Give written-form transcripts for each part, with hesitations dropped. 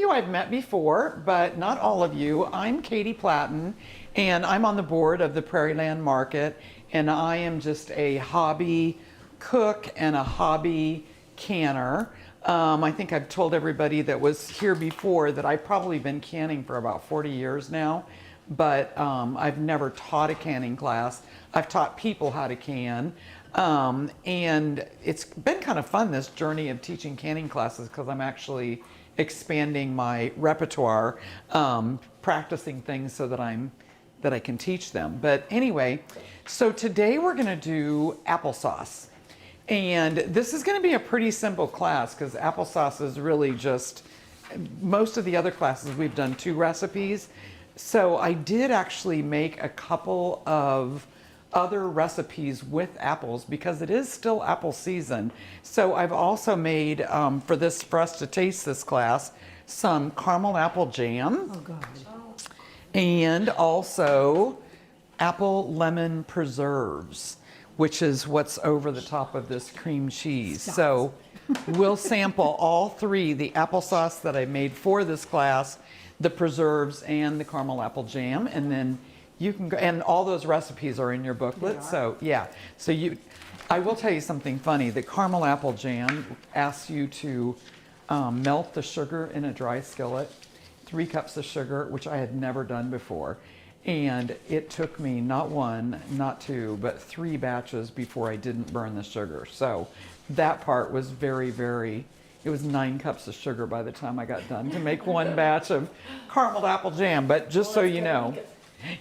you I've met before, but not all of you. I'm Katie Platten, and I'm on the board of the Prairieland Market, and I am just a hobby cook and a hobby canner. I think I've told everybody that was here before that I've probably been canning for about 40 years now, but I've never taught a canning class. I've taught people how to can. And it's been kind of fun, this journey of teaching canning classes, because I'm actually expanding my repertoire, practicing things so that I can teach them. But anyway, so today we're going to do applesauce. And this is going to be a pretty simple class because applesauce is really just, most of the other classes we've done 2 recipes. So I did actually make a couple of other recipes with apples because it is still apple season. So I've also made, for us to taste this class, some caramel apple jam. Oh, God. And also apple lemon preserves, which is what's over the top of this cream cheese. Stop. So we'll sample all 3, the applesauce that I made for this class, the preserves, and the caramel apple jam, and then you can go, and all those recipes are in your booklet. So yeah, so I will tell you something funny. The caramel apple jam asks you to melt the sugar in a dry skillet, 3 cups of sugar, which I had never done before. And it took me not 1, not 2, but 3 batches before I didn't burn the sugar. So that part was it was 9 cups of sugar by the time I got done to make 1 batch of caramel apple jam. But just so you know,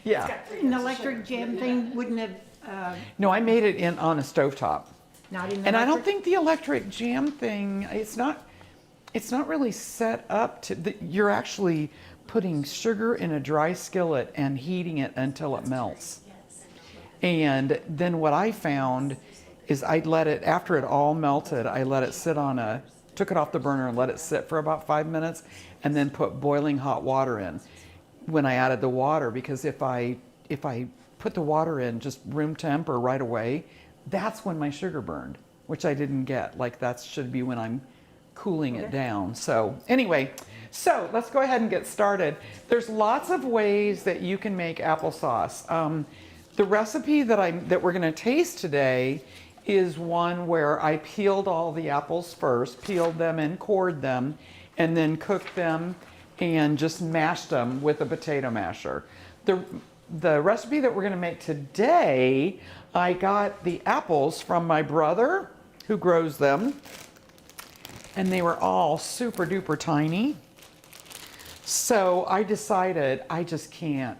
yeah. An electric jam thing wouldn't have, No, I made it on a stovetop. not in the And I don't electric? think the electric jam thing, it's not really set up to, you're actually putting sugar in a dry skillet and heating it until it melts. And then what I found is I'd let it, after it all melted, I let it sit took it off the burner and let it sit for about 5 minutes and then put boiling hot water in when I added the water, because if I put the water in just room temp or right away, that's when my sugar burned, which I didn't get. Like that should be when I'm cooling it down. So anyway, so let's go ahead and get started. There's lots of ways that you can make applesauce. The recipe that we're going to taste today is one where I peeled all the apples first, peeled them and cored them, and then cooked them and just mashed them with a potato masher. The recipe that we're going to make today, I got the apples from my brother who grows them, and they were all super duper tiny. So I decided I just can't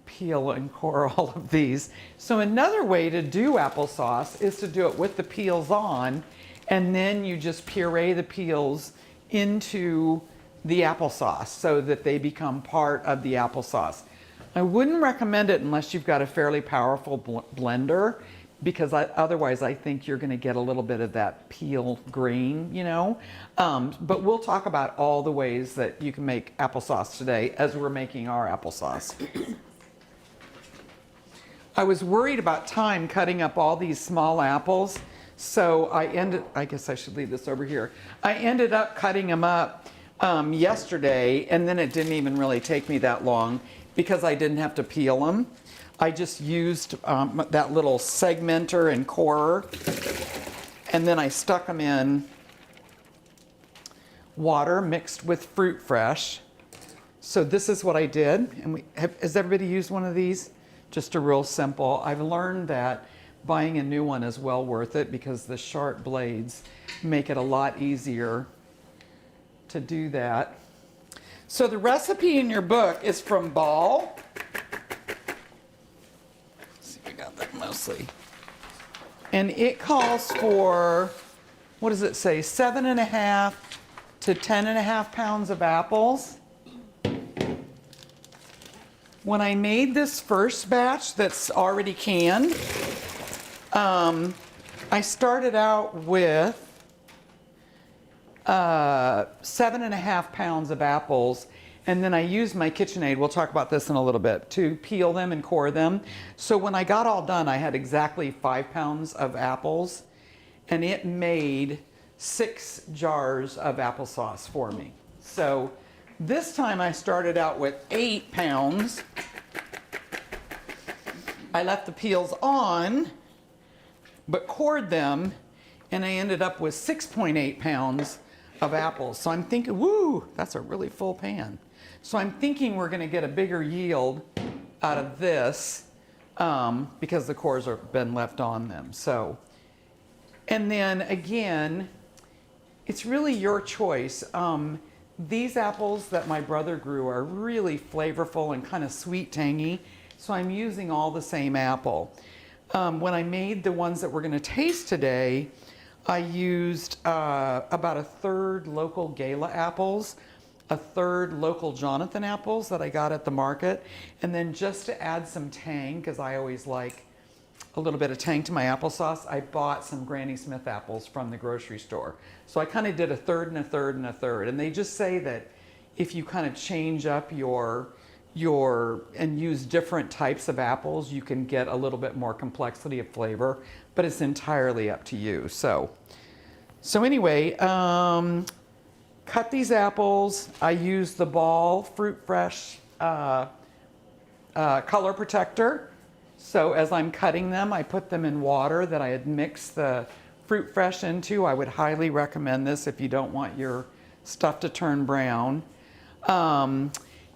peel and core all of these. So another way to do applesauce is to do it with the peels on, and then you just puree the peels into the applesauce so that they become part of the applesauce. I wouldn't recommend it unless you've got a fairly powerful blender, because otherwise I think you're going to get a little bit of that peel grain, you know. But we'll talk about all the ways that you can make applesauce today as we're making our applesauce. I was worried about time cutting up all these small apples, so I guess I should leave this over here. I ended up cutting them up yesterday, and then it didn't even really take me that long because I didn't have to peel them. I just used that little segmenter and corer, and then I stuck them in water mixed with fruit fresh. So this is what I did. And has everybody used one of these? Just a real simple. I've learned that buying a new one is well worth it because the sharp blades make it a lot easier to do that. So the recipe in your book is from Ball. Let's see if we got that mostly. And it calls for, what does it say, 7.5 to 10.5 pounds of apples. When I made this first batch that's already canned, I started out with 7.5 pounds of apples, and then I used my KitchenAid, we'll talk about this in a little bit, to peel them and core them. So when I got all done, I had exactly 5 pounds of apples, and it made 6 jars of applesauce for me. So This time I started out with 8 pounds. I left the peels on, but cored them, and I ended up with 6.8 pounds of apples. So I'm thinking, woo, that's a really full pan. So I'm thinking we're gonna get a bigger yield out of this because the cores have been left on them. So, and then again, it's really your choice. These apples that my brother grew are really flavorful and kind of sweet, tangy. So I'm using all the same apple. When I made the ones that we're going to taste today, I used about 1/3 local Gala apples, 1/3 local Jonathan apples that I got at the market, and then just to add some tang, because I always like a little bit of tang to my applesauce, I bought some Granny Smith apples from the grocery store. So I kind of did 1/3 and 1/3 and 1/3. And they just say that if you kind of change up your and use different types of apples, you can get a little bit more complexity of flavor, but it's entirely up to you. So anyway, cut these apples. I use the Ball Fruit Fresh color protector. So as I'm cutting them, I put them in water that I had mixed the Fruit Fresh into. I would highly recommend this if you don't want your stuff to turn brown.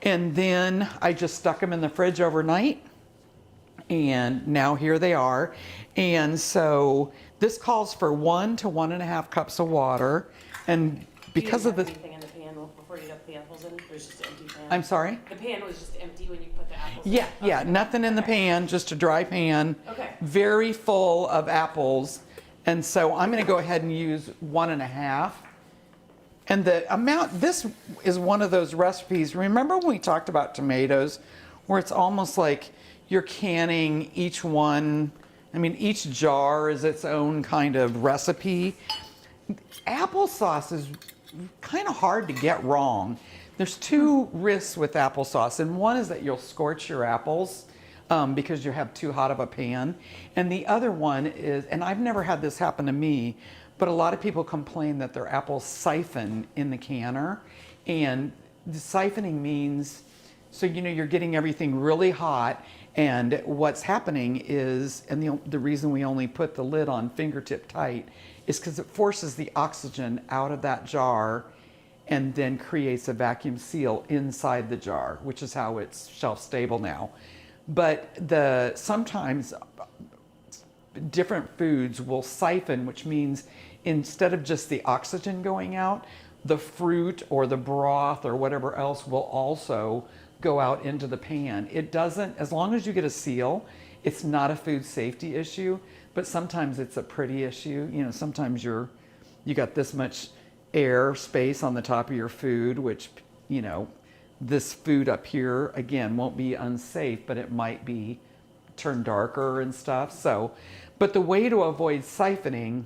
And then I just stuck them in the fridge overnight, and now here they are. And so this calls for 1 to 1.5 cups of water, and because of the anything in the pan before you got the apples in? It was just an empty pan. I'm sorry? The pan was just empty when you put the apples in? Yeah, nothing in the pan, just a dry pan. Okay. Very full of apples. And so I'm going to go ahead and use 1.5. And the amount, this is one of those recipes. Remember when we talked about tomatoes, where it's almost like you're canning each one? I mean, each jar is its own kind of recipe. Applesauce is kind of hard to get wrong. There's 2 risks with applesauce, and one is that you'll scorch your apples because you have too hot of a pan. And the other one is, and I've never had this happen to me, but a lot of people complain that their apples siphon in the canner. And the siphoning means, so you're getting everything really hot, and what's happening is, and the reason we only put the lid on fingertip tight is because it forces the oxygen out of that jar and then creates a vacuum seal inside the jar, which is how it's shelf stable now. But sometimes different foods will siphon, which means instead of just the oxygen going out, the fruit or the broth or whatever else will also go out into the pan. It doesn't, as long as you get a seal, it's not a food safety issue, but sometimes it's a pretty issue. Sometimes you got this much air space on the top of your food, which, this food up here, again, won't be unsafe, but it might be turn darker and stuff. So, but the way to avoid siphoning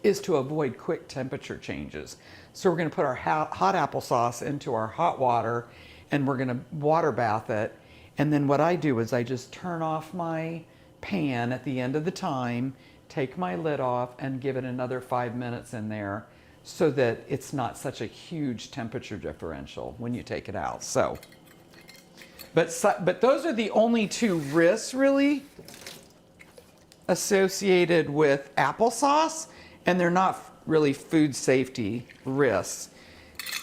is to avoid quick temperature changes. So we're going to put our hot applesauce into our hot water, and we're going to water bath it. And then what I do is I just turn off my pan at the end of the time, take my lid off, and give it another 5 minutes in there so that it's not such a huge temperature differential when you take it out. So, but those are the only 2 risks really associated with applesauce, and they're not really food safety risks.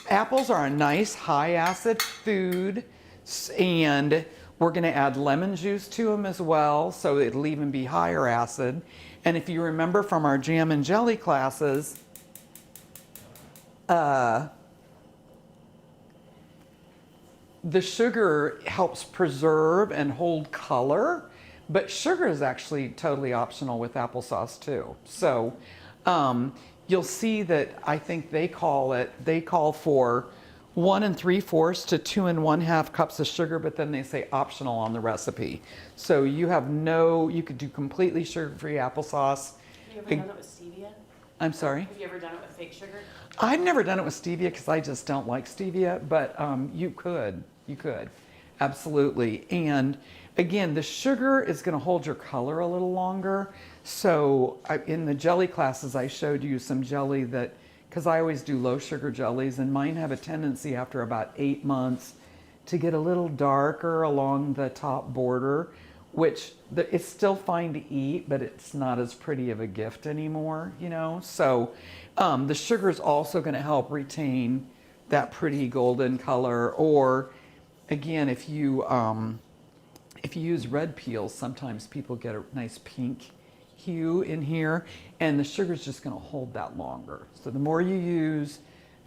Apples are a nice high acid food, and we're going to add lemon juice to them as well, so it'll even be higher acid. And if you remember from our jam and jelly classes, the sugar helps preserve and hold color, but sugar is actually totally optional with applesauce too. So you'll see that I think they call for 1 3/4 to 2 1/2 cups of sugar, but then they say optional on the recipe. So you could do completely sugar-free applesauce. Have you ever done it with stevia? I'm sorry? Have you ever done it with fake sugar? I've never done it with stevia because I just don't like stevia, but you could, absolutely. And again, the sugar is going to hold your color a little longer. So in the jelly classes, I showed you some jelly that because I always do low sugar jellies, and mine have a tendency after about 8 months to get a little darker along the top border, which it's still fine to eat, but it's not as pretty of a gift anymore, you know? So the sugar is also going to help retain that pretty golden color. Or again, if you use red peels, sometimes people get a nice pink hue in here, and the sugar is just going to hold that longer. So the more you use,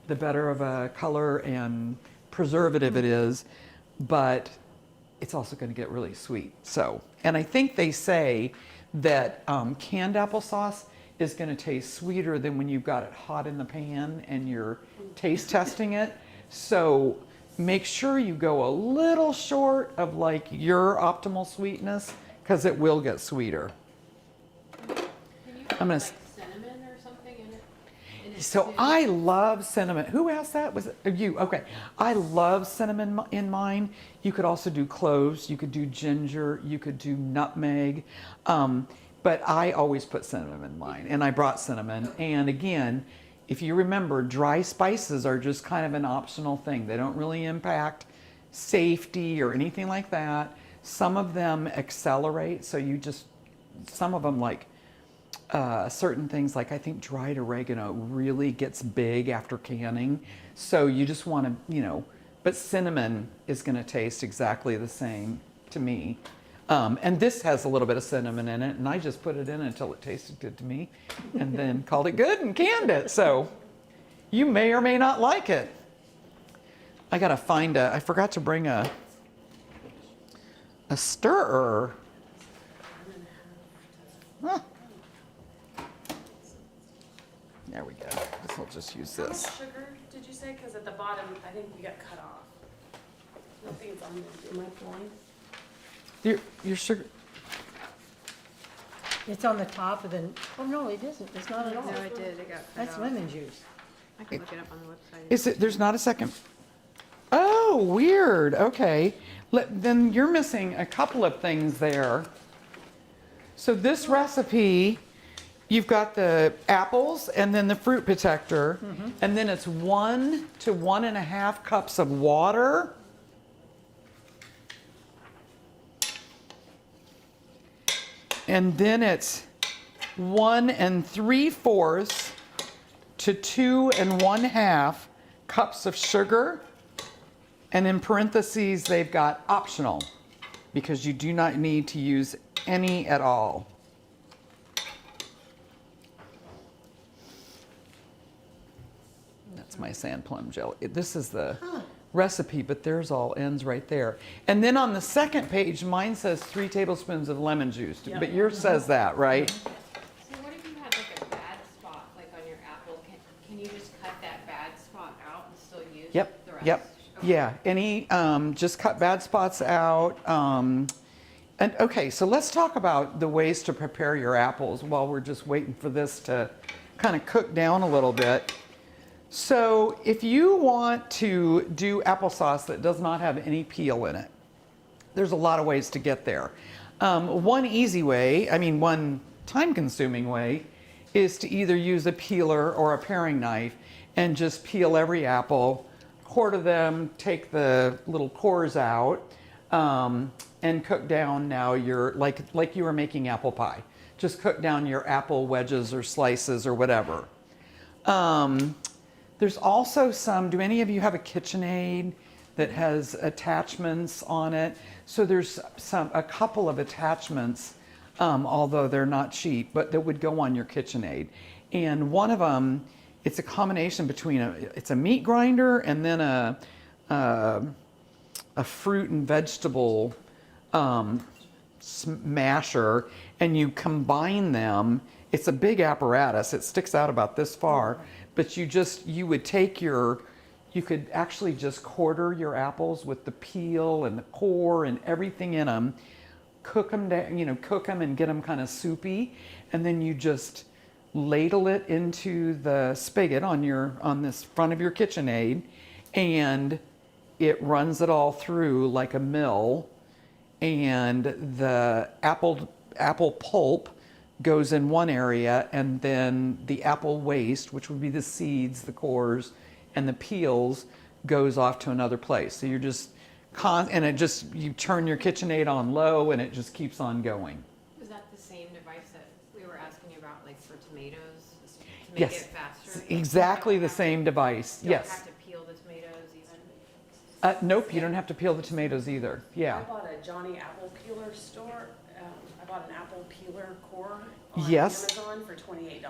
the better of a color and preservative it is, but it's also going to get really sweet. So, and I think they say that canned applesauce is going to taste sweeter than when you've got it hot in the pan and you're taste testing it. So make sure you go a little short of like your optimal sweetness, because it will get sweeter. Can you put gonna like cinnamon or something in it? So too? I love cinnamon. Who asked that? Was it you? Okay. I love cinnamon in mine. You could also do cloves. You could do ginger. You could do nutmeg. But I always put cinnamon in mine, and I brought cinnamon. And again, if you remember, dry spices are just kind of an optional thing. They don't really impact safety or anything like that. Some of them accelerate, so some of them like certain things, like I think dried oregano really gets big after canning. So you just want to, but cinnamon is going to taste exactly the same to me. And this has a little bit of cinnamon in it, and I just put it in until it tasted good to me, and then called it good and canned it. So you may or may not like it. I gotta find I forgot to bring a stirrer. Huh. There we go. Guess I'll just use How much this. sugar did you say? Because at the bottom, I think you got cut off. I don't think it's on the, am I blind? Your sugar. It's on the top of the, oh, no, it isn't. It's not at all. No, it did, it got cut That's off. lemon juice. I can look it up on the website. Is it? There's not a second. Oh, weird. Okay. Then you're missing a couple of things there. So this recipe, you've got the apples and then the fruit protector, and then it's 1 to 1.5 cups of water. And then it's 1 3/4 to 2 1/2 cups of sugar. And in parentheses, they've got optional, because you do not need to use any at all. That's my sand plum jelly. This is the recipe, but there's all ends right there. And then on the second page, mine says 3 tablespoons of lemon juice, but yours says that, right? So what if you had like a bad spot, like on your apple? Can you just cut that bad spot out and still use Yep, the rest? yep. Okay. Yeah, just cut bad spots out. And okay, so let's talk about the ways to prepare your apples while we're just waiting for this to kind of cook down a little bit. So if you want to do applesauce that does not have any peel in it, there's a lot of ways to get there. One easy way, one time-consuming way, is to either use a peeler or a paring knife and just peel every apple, quarter them, take the little cores out, and cook down now your, like you were making apple pie. Just cook down your apple wedges or slices or whatever. There's also do any of you have a KitchenAid that has attachments on it? So there's a couple of attachments, although they're not cheap, but that would go on your KitchenAid. And one of them, it's a combination between it's a meat grinder and then a fruit and vegetable smasher, and you combine them. It's a big apparatus. It sticks out about this far, but you would take you could actually just quarter your apples with the peel and the core and everything in them, cook them down, cook them and get them kind of soupy, and then you just ladle it into the spigot on this front of your KitchenAid, and it runs it all through like a mill, and the apple pulp goes in one area, and then the apple waste, which would be the seeds, the cores, and the peels, goes off to another place. So you're just and it just, you turn your KitchenAid on low and it just keeps on going. Is that the same device that we were asking you about, like for tomatoes, to make Yes, it faster? exactly Don't the have same device. Don't Yes. have to peel the tomatoes even? Nope, you don't have to peel the tomatoes either. Yeah. I bought a Johnny Apple Peeler store. I bought an apple peeler core on Yes. Amazon for $28.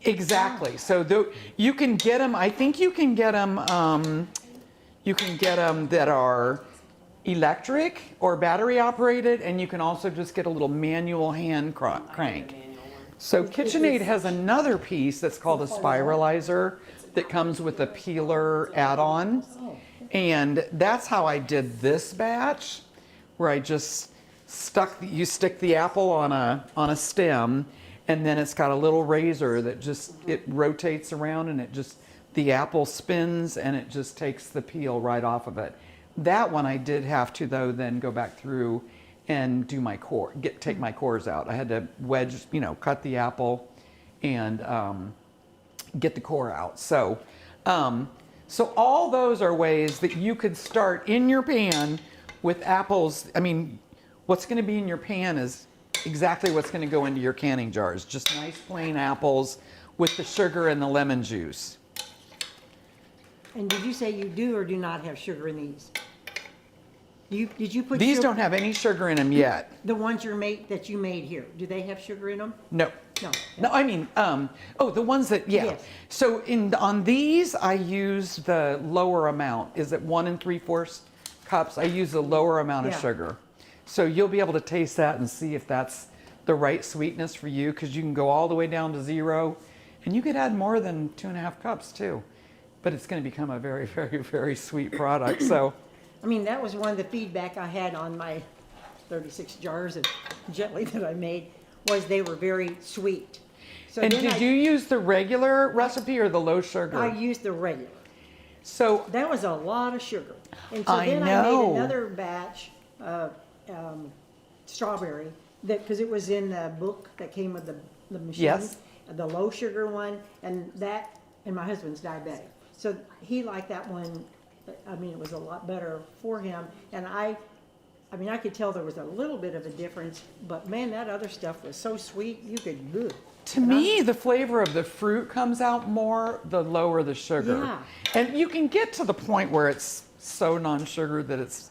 Exactly. So you can get them. I think you can get them. You can get them that are electric or battery operated, and you can also just get a little manual hand crank. So KitchenAid has another piece that's called a spiralizer that comes with a peeler add-on, and that's how I did this batch, where I just you stick the apple on a stem, and then it's got a little razor that just, it rotates around, and it just, the apple spins and it just takes the peel right off of it. That one I did have to, though, then go back through and do my core, take my cores out. I had to wedge, cut the apple and get the core out. So all those are ways that you could start in your pan with apples. I mean, what's going to be in your pan is exactly what's going to go into your canning jars. Just nice plain apples with the sugar and the lemon juice. And did you say you do or do not have sugar in these? Did you put These sugar- don't have any sugar in them yet. The ones that you made here, do they have sugar in them? No. No. No, I mean, the ones that, yeah. Yes. So on these, I use the lower amount. Is it 1 3/4 cups? I use the lower amount of Yeah. sugar. So you'll be able to taste that and see if that's the right sweetness for you, because you can go all the way down to 0, and you could add more than 2.5 cups too. But it's going to become a very, very, very sweet product. So, I mean, that was one of the feedback I had on my 36 jars of jelly that I made, was they were very sweet. So and then did you use the regular recipe or the low sugar? I used the regular. So That was a lot of sugar. And so I then I know. made another batch of strawberry, because it was in the book that came with the machine. Yes. The low sugar one, and my husband's diabetic. So he liked that one. I mean, it was a lot better for him. And I could tell there was a little bit of a difference, but man, that other stuff was so sweet, you could, ugh. to me, the flavor of the fruit comes out more the lower the sugar. Yeah. And you can get to the point where it's so non-sugar that it's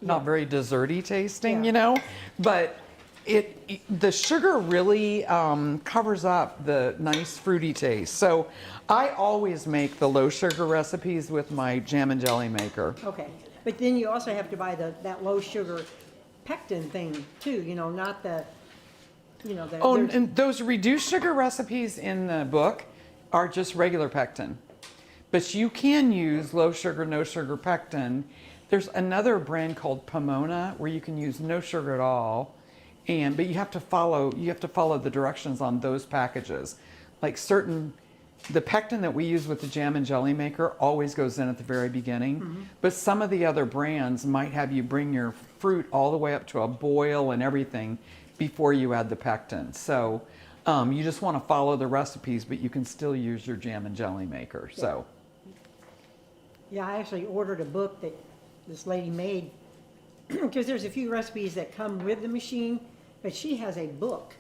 not Yeah. very desserty tasting, Yeah. But the sugar really covers up the nice fruity taste. So I always make the low sugar recipes with my jam and jelly maker. Okay, but then you also have to buy that low sugar pectin thing too, not the, Oh, there's- and those reduced sugar recipes in the book are just regular pectin. But you can use low sugar, no sugar pectin. There's another brand called Pomona where you can use no sugar at all. But you have to follow the directions on those packages. Like the pectin that we use with the jam and jelly maker always goes in at the very beginning. Mm-hmm. But some of the other brands might have you bring your fruit all the way up to a boil and everything before you add the pectin. So you just want to follow the recipes, but you can still use your jam and jelly maker. So Yeah, I actually ordered a book that this lady made, because there's a few recipes that come with the machine, but she has a book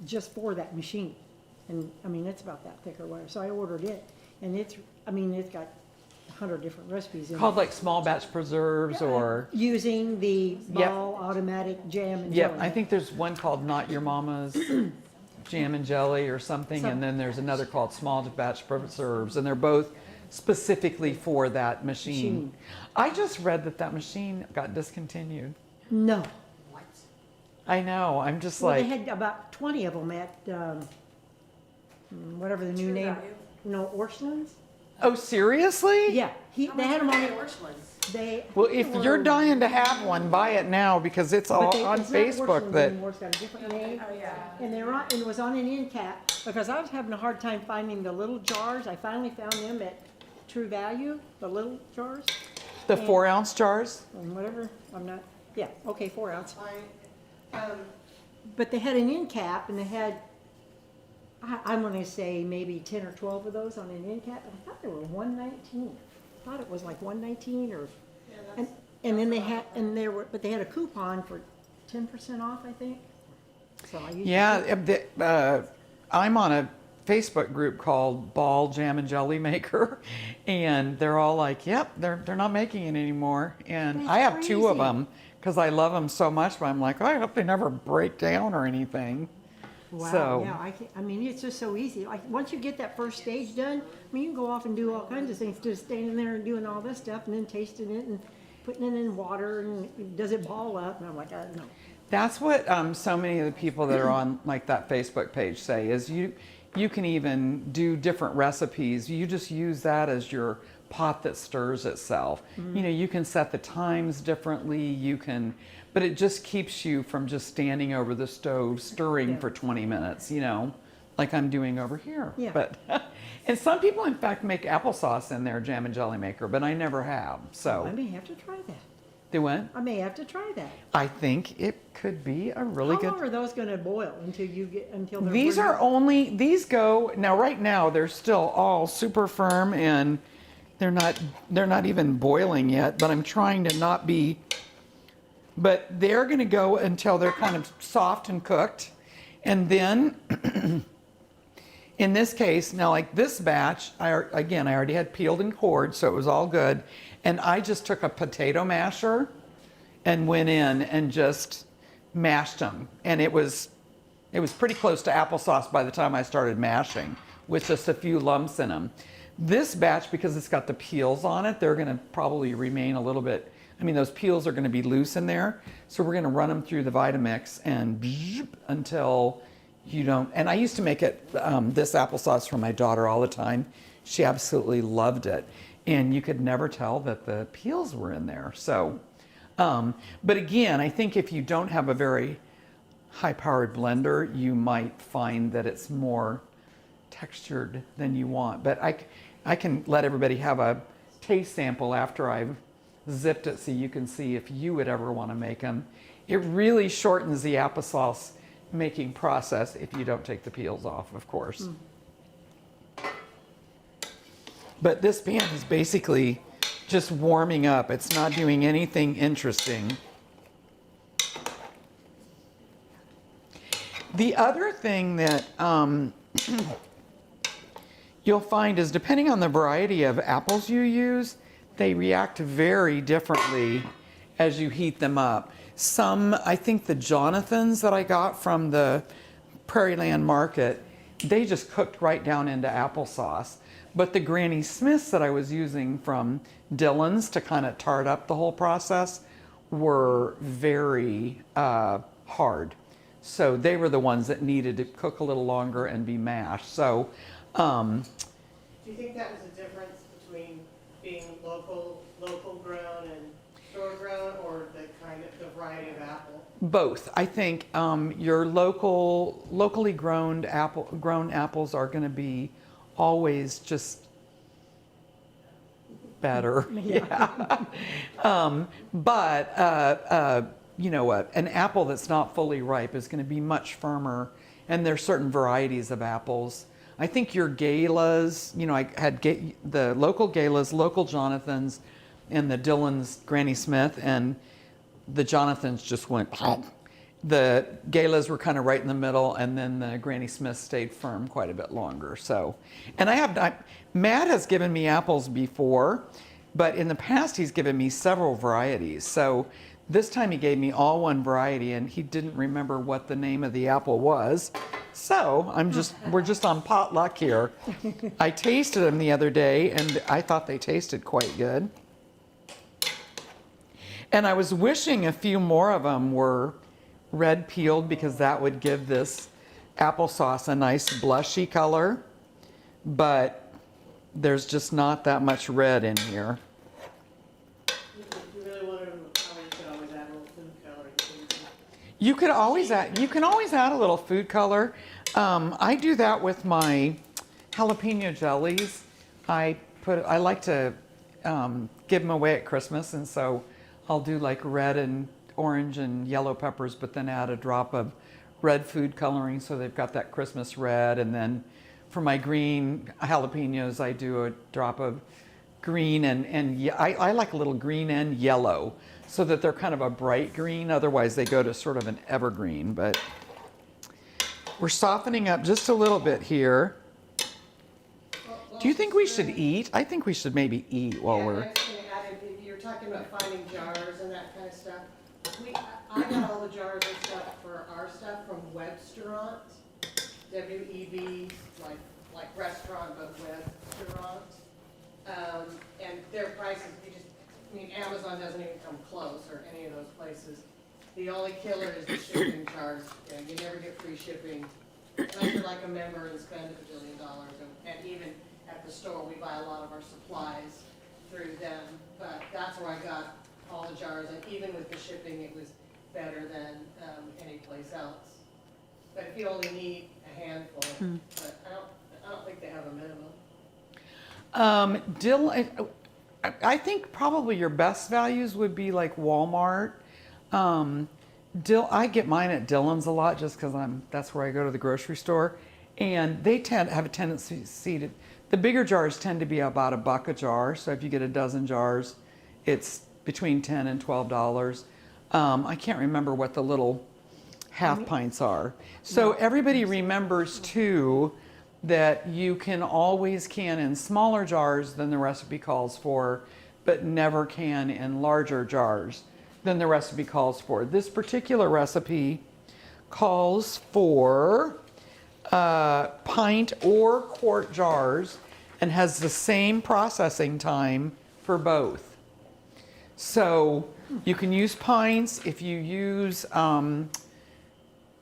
just for that machine. And, I mean, it's about that thick or whatever, so I ordered it. And it's got 100 different recipes in it. called like small batch preserves or, Using the Yep. Ball automatic jam and yeah, jelly. I think there's one called Not Your Mama's Jam and Jelly or something. And then there's another called Small Batch Preserves. And they're both specifically for that machine. I just read that machine got discontinued. No. I know. I'm just Well, like, they had about 20 of them at, whatever the new True name. Value? No, Orchlands? oh, seriously? Yeah, they had them on it. Orchlands. Well, if you're dying to have one, buy it now because it's all on Facebook that. It's got a different name. Oh, yeah. And it was on an end cap, because I was having a hard time finding the little jars. I finally found them at True Value, the little jars, The 4-ounce jars? and whatever, 4 ounce. but they had an end cap, and they had, I'm gonna say maybe 10 or 12 of those on an end cap, and I thought they were 119. I thought it was like 119 or, Yeah, and, that's, and then they had, and there were, but they had a coupon for 10% off, I think. So I used the Yeah, I'm on a Facebook group called Ball Jam and Jelly Maker, and they're all like, "Yep, they're not making it anymore." And That's I have two of crazy. them because I love them so much. But I'm like, I hope they never break down or anything. Wow, So- yeah, I mean, it's just so easy. Like, once you get that first stage done, I mean, you can go off and do all kinds of things, just standing there and doing all this stuff and then tasting it and putting it in water and does it ball up? And I'm like, no. That's what so many of the people that are on like that Facebook page say is you can even do different recipes. You just use that as your pot that stirs itself. You know, you can set the times differently. You can, but it just keeps you from just standing over the stove stirring Yeah. for 20 minutes. You know, like I'm doing over here. Yeah. But and some people in fact make applesauce in their jam and jelly maker, but I never have. I So may have to try that. they went. I may have to try that. I think it could be a really How good. long are those gonna boil until they're These are only, these go, now right now, they're still all super firm and they're not even boiling yet, but I'm trying to not be, but they're gonna go until they're kind of soft and cooked. And then, in this case, now like this batch, I already had peeled and cored, so it was all good. And I just took a potato masher and went in and just mashed them. And it was pretty close to applesauce by the time I started mashing, with just a few lumps in them. This batch, because it's got the peels on it, they're gonna probably remain a little bit, I mean, those peels are gonna be loose in there. So we're gonna run them through the Vitamix and until you don't, and I used to make it, this applesauce for my daughter all the time. She absolutely loved it. And you could never tell that the peels were in there. So, but again, I think if you don't have a very high-powered blender, you might find that it's more textured than you want. But I can let everybody have a taste sample after I've zipped it so you can see if you would ever want to make them. It really shortens the applesauce making process if you don't take the peels off, of course. But this pan is basically just warming up. It's not doing anything interesting. The other thing that you'll find is depending on the variety of apples you use, they react very differently as you heat them up. Some, I think the Jonathans that I got from the Prairieland Market, they just cooked right down into applesauce. But the Granny Smiths that I was using from Dillon's to kind of tart up the whole process were very hard. So they were the ones that needed to cook a little longer and be mashed. So, Do you think that was a difference between being local grown and store grown, or the variety of apple? both. I think your locally grown apples are going to be always just better. Yeah. But you know what? An apple that's not fully ripe is going to be much firmer, and there's certain varieties of apples. I think your galas, you know, I had the local galas, local Jonathans, and the Dillon's Granny Smith, and the Jonathans just went. The galas were kind of right in the middle, and then the Granny Smith stayed firm quite a bit longer. So, and Matt has given me apples before, but in the past he's given me several varieties. So this time he gave me all one variety, and he didn't remember what the name of the apple was. So we're just on potluck here. I tasted them the other day, and I thought they tasted quite good. And I was wishing a few more of them were red peeled, because that would give this applesauce a nice blushy color, but there's just not that much red in here. If you really wanted them to color, you could always add a little food coloring to them. You can always add a little food color. I do that with my jalapeno jellies. I like to give them away at Christmas, and so I'll do like red and orange and yellow peppers, but then add a drop of red food coloring, so they've got that Christmas red. And then for my green jalapenos, I do a drop of green I like a little green and yellow, so that they're kind of a bright green. Otherwise, they go to sort of an evergreen. But we're softening up just a little bit here. Do you think we should eat? I think we should maybe eat while Yeah, we're. I was gonna add, if you're talking about finding jars and that kind of stuff, I got all the jars and stuff for our stuff from Webstaurant, W-E-B, like restaurant, but Webstaurant. And their prices, Amazon doesn't even come close, or any of those places. The only killer is the shipping charge. Yeah, you never get free shipping unless you're like a member and spend $1 billion. And even at the store, we buy a lot of our supplies through them. But that's where I got all the jars, and even with the shipping, it was better than any place else. But if you only need a handful, but I don't think they have a minimum. I think probably your best values would be like Walmart. I get mine at Dillon's a lot, just because that's where I go to the grocery store, and they have a tendency to. The bigger jars tend to be about $1 a jar. So if you get a dozen jars, it's between $10 and $12. I can't remember what the little half pints are. So everybody remembers too that you can always can in smaller jars than the recipe calls for, but never can in larger jars than the recipe calls for. This particular recipe calls for pint or quart jars and has the same processing time for both. So you can use pints. If you use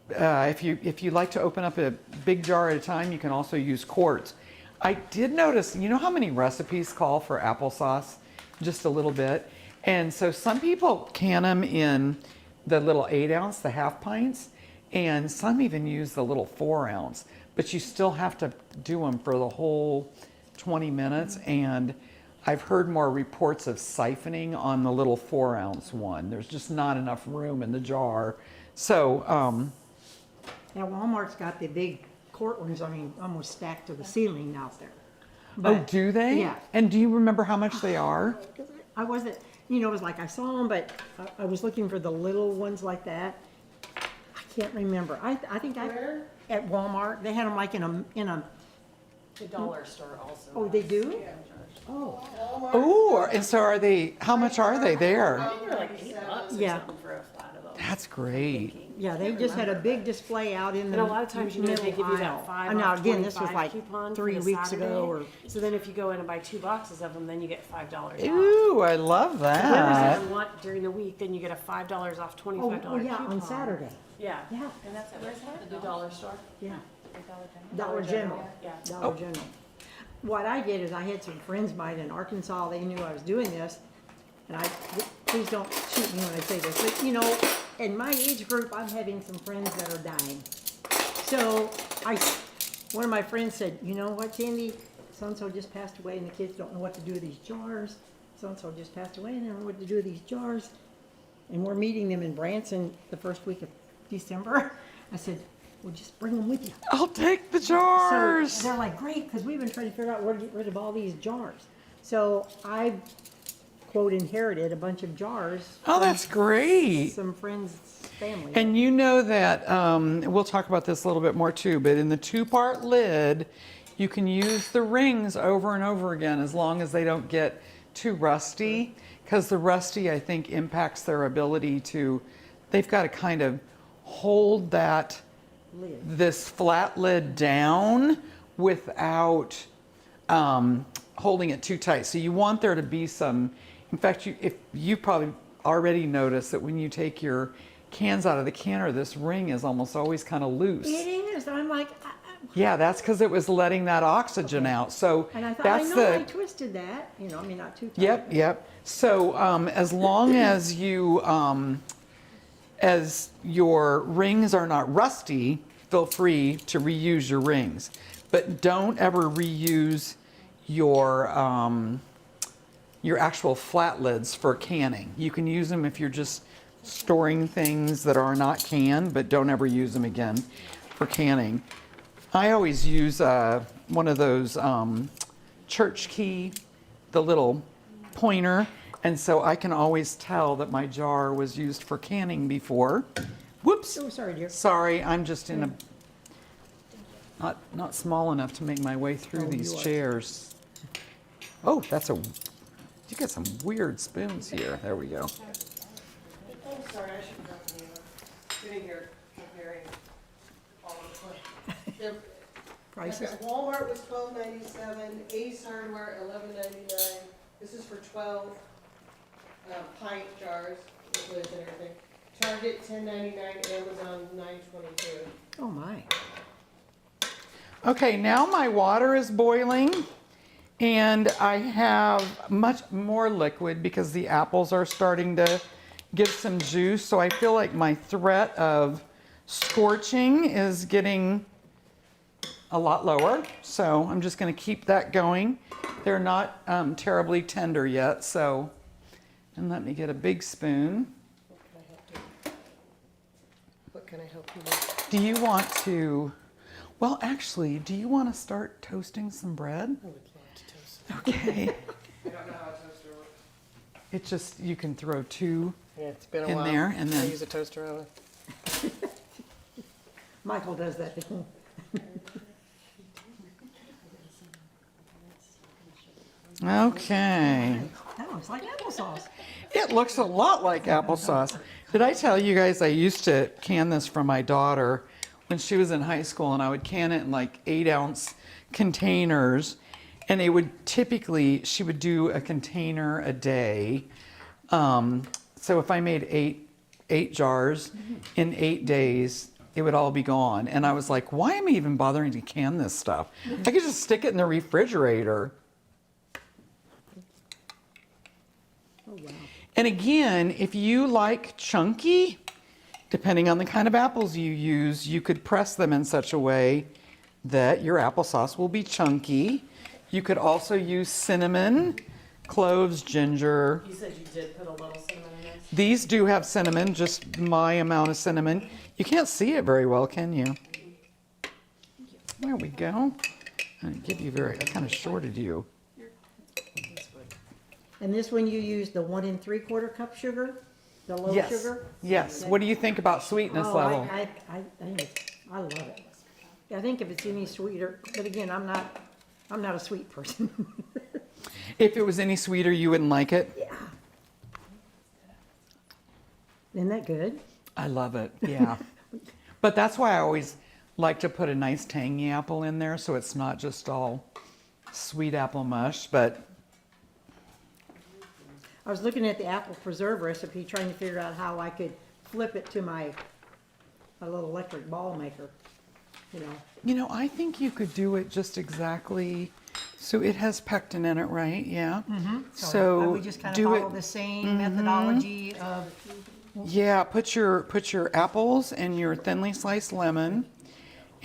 if you like to open up a big jar at a time, you can also use quarts. I did notice, you know how many recipes call for applesauce? Just a little bit. And so some people can them in the little 8 ounce, the half pints, and some even use the little 4 ounce. But you still have to do them for the whole 20 minutes. And I've heard more reports of siphoning on the little 4 ounce one. There's just not enough room in the jar. So, Now Walmart's got the big quart ones, almost stacked to the ceiling out there. oh, But do they? yeah. And do you remember how much they are? I wasn't, it was like I saw them, but I was looking for the little ones like that. I can't remember. I think Where? at Walmart, they had them like in a, The dollar store also. oh, they do? Yeah. Oh, Walmart. Oh, and so are they, how much are they there? I think they're like $8 or Yeah. something for a flat of them. That's great. yeah, they just had a big display out in the And a lot of times, they middle give you aisle. that 5 Now, off again, this was 25 like coupon for 3 the weeks Saturday. ago or. So then if you go in and buy 2 boxes of them, then you get $5 off. Ooh, I love If that. you want during the week, then you get a $5 off $25 Oh, yeah, coupon. on Saturday. Yeah. Yeah, And that's at where's that? The dollar store? yeah. Dollar Dollar General. Yeah. Dollar General. What I did is I had some friends of mine in Arkansas, they knew I was doing this, and please don't shoot me when I say this, but in my age group, I'm having some friends that are dying. So one of my friends said, you know what, Candy, so-and-so just passed away and the kids don't know what to do with these jars. So-and-so just passed away and they don't know what to do with these jars. And we're meeting them in Branson the first week of December. I said, well, just bring them with you. I'll take the So jars. they're like, great, because we've been trying to figure out where to get rid of all these jars. So I, quote, inherited a bunch of jars. Oh, that's great. Some friends' family. And you know that, we'll talk about this a little bit more too, but in the 2-part lid, you can use the rings over and over again as long as they don't get too rusty. Because the rusty, I think, impacts their ability to, they've got to kind of hold this flat lid down without holding it too tight. So you want there to be some, in fact, if you probably already noticed that when you take your cans out of the canner, this ring is almost always kind of loose. It is. I'm like, Yeah, that's because it was letting that oxygen out. So and I thought, that's I know I the, twisted that, not too tight. yep. So as long as as your rings are not rusty, feel free to reuse your rings. But don't ever reuse your actual flat lids for canning. You can use them if you're just storing things that are not canned, but don't ever use them again for canning. I always use one of those church key, the little pointer, and so I can always tell that my jar was used for canning before. Whoops. Oh, sorry, dear. Sorry, I'm just in a, not small enough to make my way through these you are. chairs. Oh, you got some weird spoons here. There we go. I'm sorry, I should have been sitting here comparing all of the Prices? Walmart was $12.97, Ace Hardware $11.99. This is for 12 pint jars with lids and everything. Target $10.99, Amazon $9.22. Oh, my. Okay, now my water is boiling and I have much more liquid because the apples are starting to give some juice. So I feel like my threat of scorching is getting a lot lower. So I'm just going to keep that going. They're not terribly tender yet. So, and let me get a big spoon. What can I help you with? Do you want to, well, actually, do you want to start toasting some bread? I would love to toast. Okay. I don't know how a toaster works. It's just, you can throw two Yeah, it's been a in while. there and I then, use a toaster oven. Michael does that. okay. That looks like applesauce. It looks a lot like applesauce. Did I tell you guys I used to can this for my daughter when she was in high school, and I would can it in like 8-ounce containers, and it would typically, she would do a container a day. So if I made eight jars in 8 days, it would all be gone. And I was like, why am I even bothering to can this stuff? I could just stick it in the refrigerator. Oh, wow. And again, if you like chunky, depending on the kind of apples you use, you could press them in such a way that your applesauce will be chunky. You could also use cinnamon, cloves, ginger. You said you did put a little cinnamon in this? These do have cinnamon, just my amount of cinnamon. You can't see it very well, can you? There we go. I didn't give you I kind of shorted you. And this one you use the 1 3/4 cup sugar, the low Yes. sugar? Yes. What do you think about sweetness Oh, level? I love it. I think if it's any sweeter, but again, I'm not a sweet person. If it was any sweeter, you wouldn't like it? Yeah. Isn't that good? I love it, yeah. But that's why I always like to put a nice tangy apple in there so it's not just all sweet apple mush, but I was looking at the apple preserve recipe, trying to figure out how I could flip it to my little electric ball maker, you know. I think you could do it just exactly, so it has pectin in it, right? Yeah. So we just kind of do follow it, the same methodology of, yeah, put your apples and your thinly sliced lemon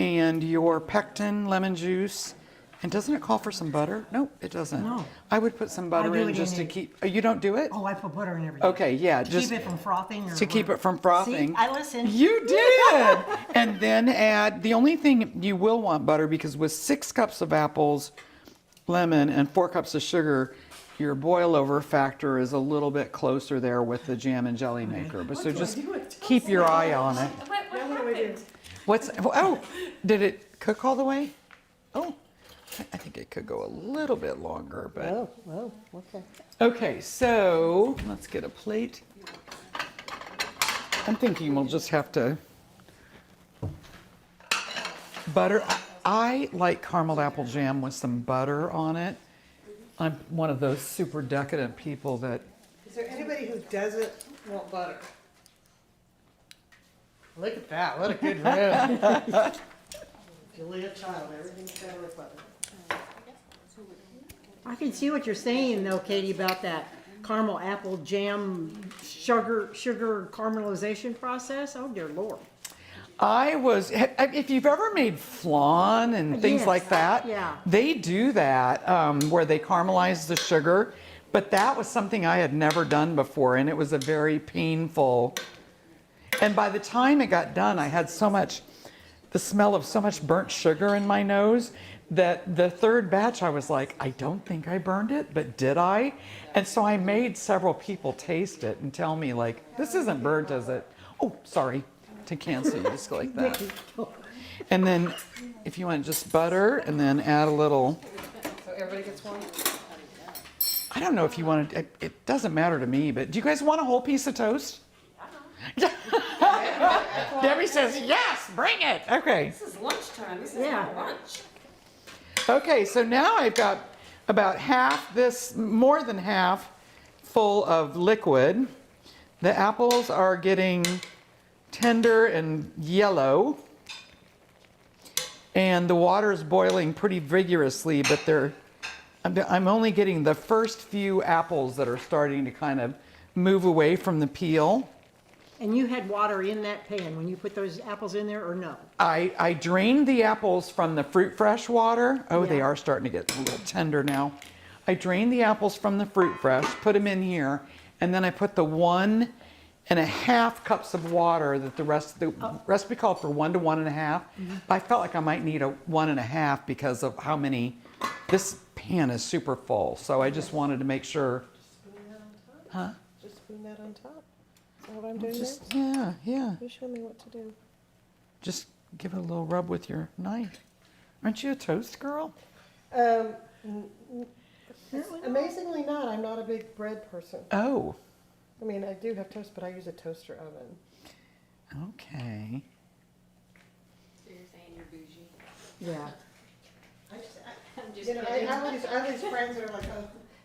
and your pectin lemon juice. And doesn't it call for some butter? Nope, it doesn't. No. I would put some butter do in it just in to it. keep, oh, you don't do it? oh, I put butter in everything. Okay, yeah, To just keep it from frothing or to keep whatever. it from frothing. See, I listened. You did. And then add, the only thing you will want butter, because with 6 cups of apples, lemon, and 4 cups of sugar, your boil over factor is a little bit closer there with the jam and jelly maker. But so just keep your eye on it. What happened? Oh, did it cook all the way? Oh, I think it could go a little bit longer, but. Oh, okay. Okay, so let's get a plate. I'm thinking we'll just have to butter. I like caramel apple jam with some butter on it. I'm one of those super decadent people that, Is there anybody who doesn't want butter? Look at that, what a good room. Julia Child, everything's better with butter. I can see what you're saying though, Katie, about that caramel apple jam sugar caramelization process. Oh dear Lord. if you've ever made flan and things Yes, like that, yeah. they do that where they caramelize the sugar. But that was something I had never done before, and it was a very painful And by the time it got done, I had the smell of so much burnt sugar in my nose that the third batch I was like, I don't think I burned it, but did I? And so I made several people taste it and tell me like, this isn't burnt, is it? Oh, sorry, to cancel, you just go like that. And then if you want just butter and then add a little, So everybody gets one? I don't know if you want to, it doesn't matter to me, but do you guys want a whole piece of toast? Debbie says, yes, bring it. Okay. This is lunchtime, this is Yeah. not lunch. Okay, so now I've got about half this, more than half full of liquid. The apples are getting tender and yellow. And the water is boiling pretty vigorously, but I'm only getting the first few apples that are starting to kind of move away from the peel. And you had water in that pan when you put those apples in there, or no? I drained the apples from the Fruit Fresh water. Oh, they Yeah. are starting to get a little tender now. I drained the apples from the Fruit Fresh, put them in here, and then I put the 1.5 cups of water that the recipe called for 1 to 1.5. I felt like I might need a 1.5 because of how many, this pan is super full. So I just wanted to make sure. Spoon that on top? Huh? Just spoon that on top? Is that what I'm doing Just, there? yeah. You show me what to do. Just give it a little rub with your knife. Aren't you a toast girl? Amazingly not, I'm not a big bread person. Oh, I mean, I do have toast, but I use a toaster oven. okay. So you're saying you're bougie? Yeah. I'm just You know, I kidding. have these friends that are like, oh,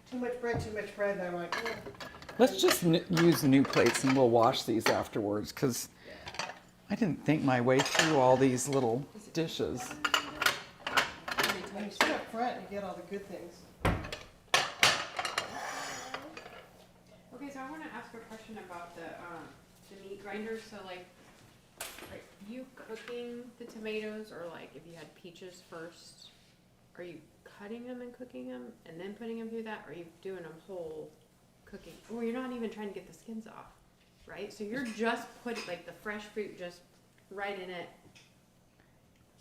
too much bread, and I'm like, oh. Let's just use new plates and we'll wash these afterwards because I didn't think my way through all these little dishes. When you sit up front, you get all the good things. Okay, so I wanna ask a question about the meat grinder, so like, are you cooking the tomatoes, or like if you had peaches first, are you cutting them and cooking them and then putting them through that, or are you doing them whole cooking? Or you're not even trying to get the skins off, right? So you're just putting, like, the fresh fruit just right in it?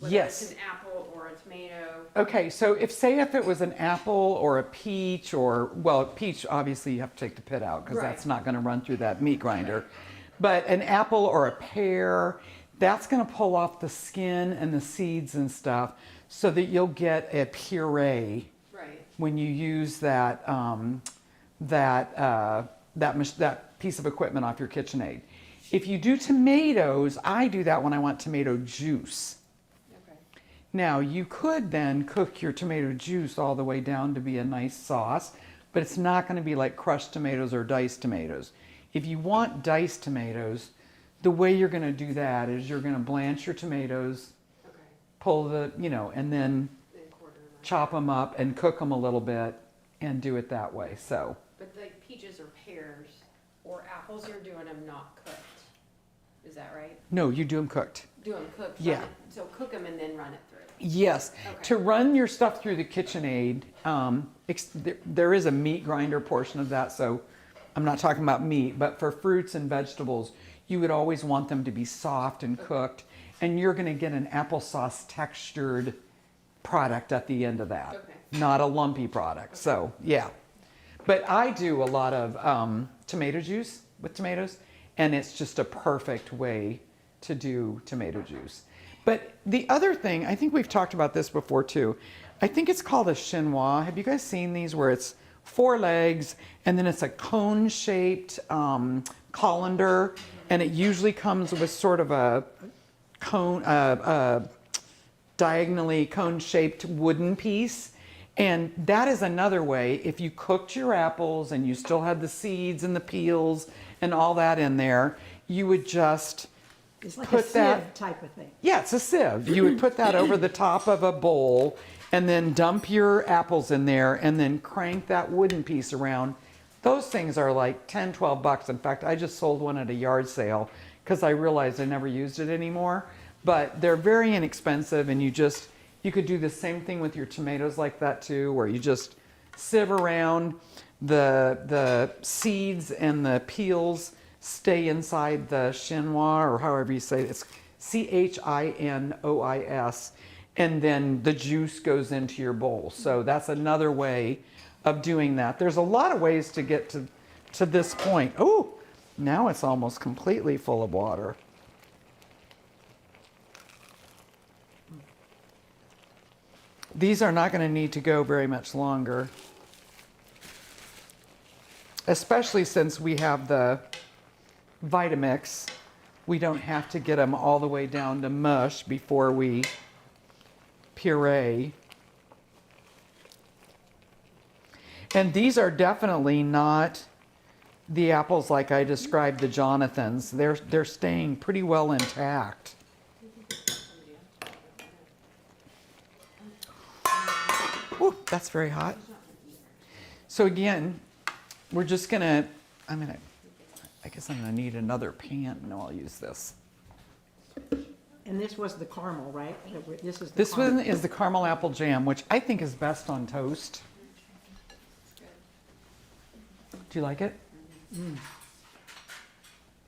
Whether Yes. it's an apple or a tomato? Okay, so if it was an apple or a peach or, well, peach, obviously you have to take the pit out because Right. that's not going to run through that meat grinder. But an apple or a pear, that's going to pull off the skin and the seeds and stuff so that you'll get a puree Right. when you use that piece of equipment off your KitchenAid. If you do tomatoes, I do that when I want tomato juice. Okay. Now, you could then cook your tomato juice all the way down to be a nice sauce, but it's not going to be like crushed tomatoes or diced tomatoes. If you want diced tomatoes, the way you're going to do that is you're going to blanch your tomatoes, Okay. pull the, and then Then quarter them up. chop them up and cook them a little bit and do it that way. So, But like peaches or pears or apples, you're doing them not cooked. Is that right? no, you do them cooked. Do them cooked? Yeah. So cook them and then run it through. Yes. Okay. To run your stuff through the KitchenAid, there is a meat grinder portion of that, so I'm not talking about meat, but for fruits and vegetables, you would always want them to be soft and cooked, and you're going to get an applesauce textured product at the end of that, Okay. not a lumpy product. So, yeah. But I do a lot of tomato juice with tomatoes, and it's just a perfect way to do tomato juice. But the other thing, I think we've talked about this before too. I think it's called a chinois. Have you guys seen these where it's 4 legs and then it's a cone-shaped colander, and it usually comes with sort of a cone, diagonally cone-shaped wooden piece. And that is another way, if you cooked your apples and you still had the seeds and the peels and all that in there, you would just It's like a put that, sieve type of thing. yeah, it's a sieve. You would put that over the top of a bowl and then dump your apples in there and then crank that wooden piece around. Those things are like 10, 12 bucks. In fact, I just sold one at a yard sale because I realized I never used it anymore. But they're very inexpensive, and you could do the same thing with your tomatoes like that too, where you just sieve around the seeds and the peels stay inside the chinois, or however you say it. It's chinois, and then the juice goes into your bowl. So that's another way of doing that. There's a lot of ways to get to this point. Oh, now it's almost completely full of water. These are not going to need to go very much longer, especially since we have the Vitamix. We don't have to get them all the way down to mush before we puree. And these are definitely not the apples like I described the Jonathans. They're staying pretty well intact. Ooh, that's very hot. So again, we're just gonna, I guess I'm gonna need another pan. No, I'll use this. And this was the caramel, right? This is the This caramel. one is the caramel apple jam, which I think is best on toast. Do you like it?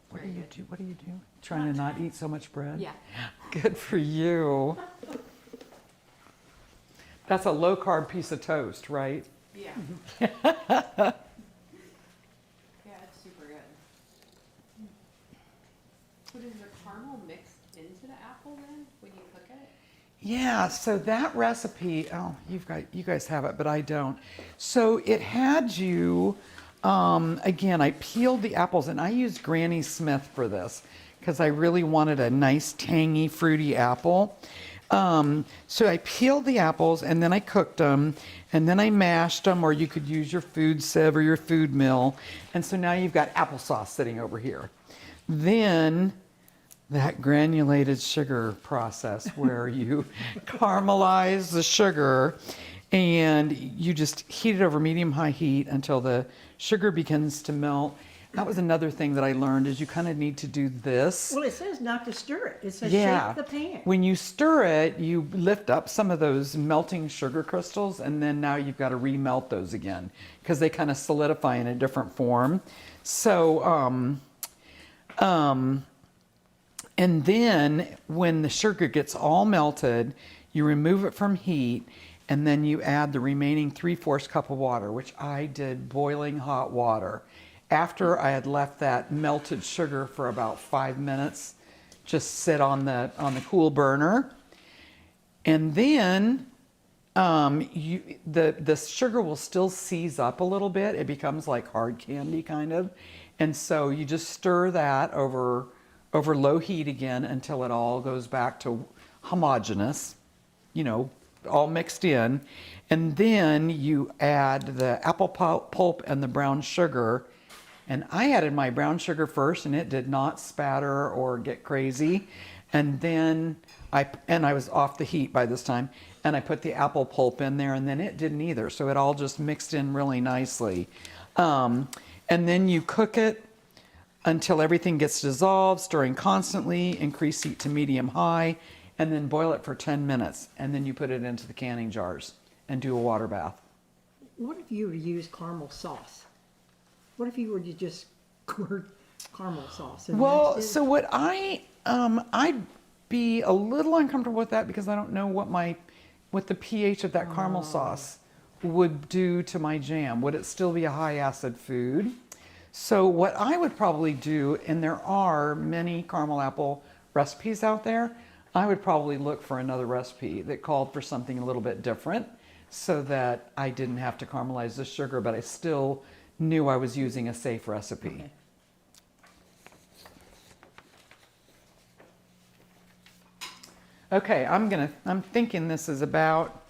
What do you do? What do you do? Trying to not eat so much bread? Yeah. Good for you. That's a low carb piece of toast, right? Yeah. Yeah, it's super good. So does the caramel mix into the apple then when you cook it? Yeah, so that recipe, oh, you guys have it, but I don't. So it had you, again, I peeled the apples, and I used Granny Smith for this because I really wanted a nice, tangy, fruity apple. So I peeled the apples, and then I cooked them, and then I mashed them, or you could use your food sieve or your food mill. And so now you've got applesauce sitting over here. Then that granulated sugar process where you caramelize the sugar and you just heat it over medium-high heat until the sugar begins to melt. That was another thing that I learned, is you kind of need to do this. Well, it says not to stir it. It says Yeah. shake the pan. When you stir it, you lift up some of those melting sugar crystals, and then now you've got to remelt those again because they kind of solidify in a different form. So, and then when the sugar gets all melted, you remove it from heat, and then you add the remaining 3/4 cup of water, which I did boiling hot water. After I had left that melted sugar for about 5 minutes, just sit on the cool burner, and then the sugar will still seize up a little bit. It becomes like hard candy kind of, and so you just stir that over low heat again until it all goes back to homogeneous, all mixed in, and then you add the apple pulp and the brown sugar. And I added my brown sugar first, and it did not spatter or get crazy. And then I was off the heat by this time, and I put the apple pulp in there, and then it didn't either. So it all just mixed in really nicely. And then you cook it until everything gets dissolved, stirring constantly, increase heat to medium-high, and then boil it for 10 minutes. And then you put it into the canning jars and do a water bath. What if you were to use caramel sauce? What if you were to just squirt caramel sauce? And Well, that's it? so what I'd be a little uncomfortable with that because I don't know what the pH of that caramel sauce would do to my jam. Would it still be a high acid food? So what I would probably do, and there are many caramel apple recipes out there, I would probably look for another recipe that called for something a little bit different so that I didn't have to caramelize the sugar, but I still knew I was using a safe recipe. Okay, I'm thinking this is about,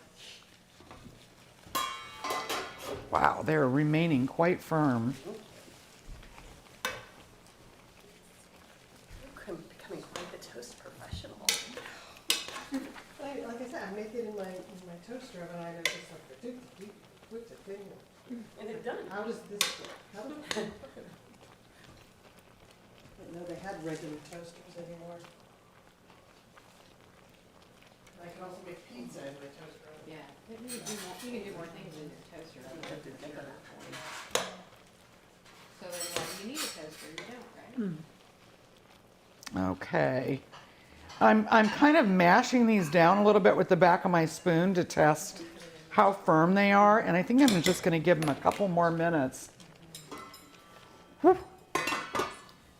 wow, they're remaining quite firm. I'm becoming quite the toast professional. Like I said, I make it in my toaster oven, I just like the with the thing. And they've done it. How does this work? How does I didn't know they had regular toasters anymore. I can also make pizza in my toaster oven. Yeah. You can do more things in your toaster. So then, you need a toaster, you don't, right? Okay. I'm kind of mashing these down a little bit with the back of my spoon to test how firm they are, and I think I'm just going to give them a couple more minutes